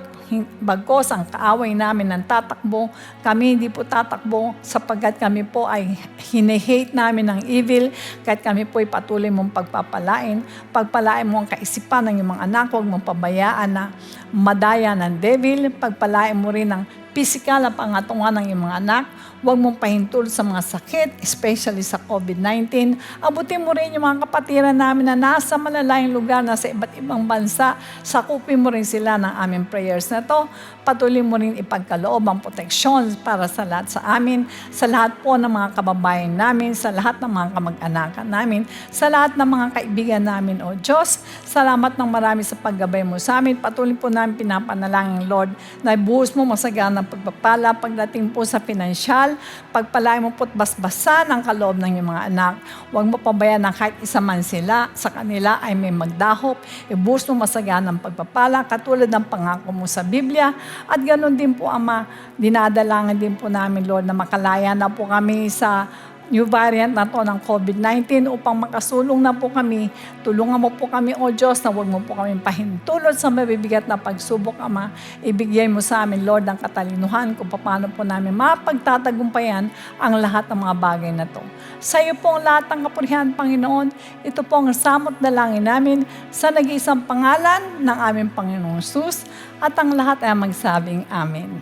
bagkos ang kaaway namin ng tatakbo. Kami hindi po tatakbo sapagkat kami po ay hine-hate namin ng evil, kahit kami po ay patuloy mong pagpapalain. Pagpalain mo ang kaisipan ng iyong mga anak, huwag mong pabayaan na madaya ng devil. Pagpalain mo rin ang physical na pangatungan ng iyong mga anak. Huwag mong pahintulot sa mga sakit, especially sa COVID-19. Abutin mo rin yung mga kapatiran namin na nasa malalayong lugar, nasa iba't ibang bansa. Sakupin mo rin sila ng aming prayers na to. Patuloy mo rin ipagkaloob ang proteksyon para sa lahat sa amin, sa lahat po ng mga kababayan namin, sa lahat ng mga kamag-anakan namin, sa lahat ng mga kaibigan namin, O Diyos. Salamat ng marami sa paggabay mo sa amin. Patuloy po namin pinapanalangin, Lord, na ibuhos mo masaganang pagpapala pagdating po sa pinansyal. Pagpalain mo po't basbasan ang kaloob ng iyong mga anak. Huwag mo pabayaan na kahit isa man sila, sa kanila ay may magdahop. Ibuhos mo masaganang pagpapala katulad ng pangako mo sa Biblia. At ganoon din po, Ama, dinadalangin din po namin, Lord, na makalaya na po kami sa new variant na to ng COVID-19 upang makasulong na po kami. Tulungan mo po kami, O Diyos, na huwag mo po kami pahintulot sa mabibigat na pagsubok, Ama. Ibigay mo sa amin, Lord, ang katalinuhan kung paano po namin mapagtatagumpayan ang lahat ng mga bagay na to. Sa iyo po ang lahat ng kapurihan, Panginoon. Ito po ang samot dalangin namin sa nag-iisang pangalan ng aming Panginoong Jesus at ang lahat ay magsabing Amen.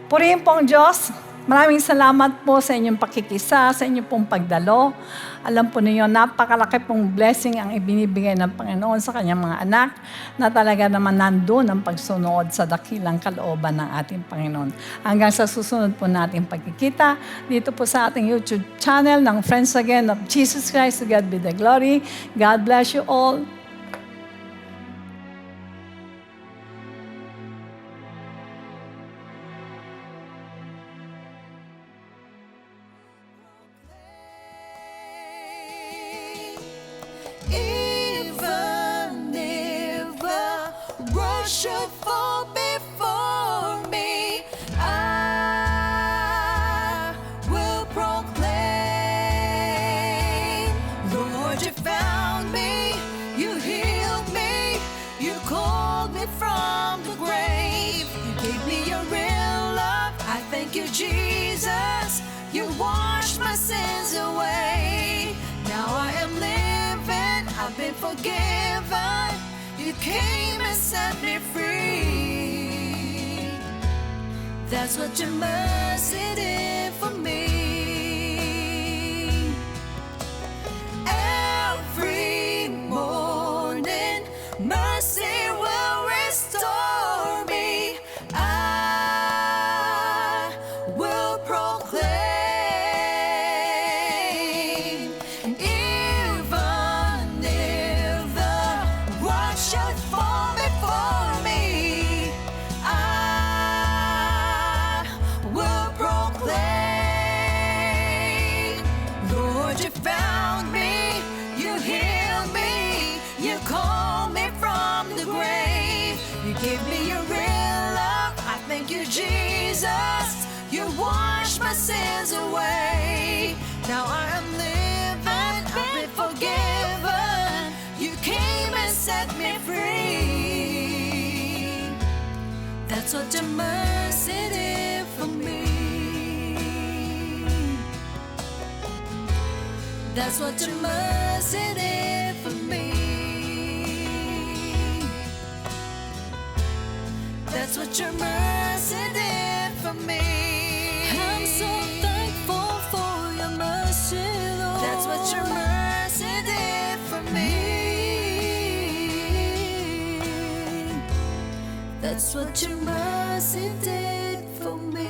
Purihin po ang Diyos. Maraming salamat po sa inyong pakikisa, sa inyong pong pagdalo. Alam po ninyo, napakalaki pong blessing ang ibinibigay ng Panginoon sa kanyang mga anak na talaga naman nandun ang pagsunod sa dakilang kalooban ng ating Panginoon. Hanggang sa susunod po nating pagkikita dito po sa ating YouTube channel ng Friends Again of Jesus Christ. To God be the glory. God bless you all.
Even if a world should fall before me, I will proclaim, Lord, you found me, you healed me, you called me from the grave, you gave me your real love. I thank you, Jesus, you washed my sins away. Now I am living, I've been forgiven. You came and set me free. That's what your mercy did for me. Every morning, mercy will restore me. I will proclaim. Give me your real love. I thank you, Jesus. You washed my sins away. Now I am living, I've been forgiven. You came and set me free. That's what your mercy did for me. That's what your mercy did for me. That's what your mercy did for me. I'm so thankful for your mercy, Lord. That's what your mercy did for me. That's what your mercy did for me.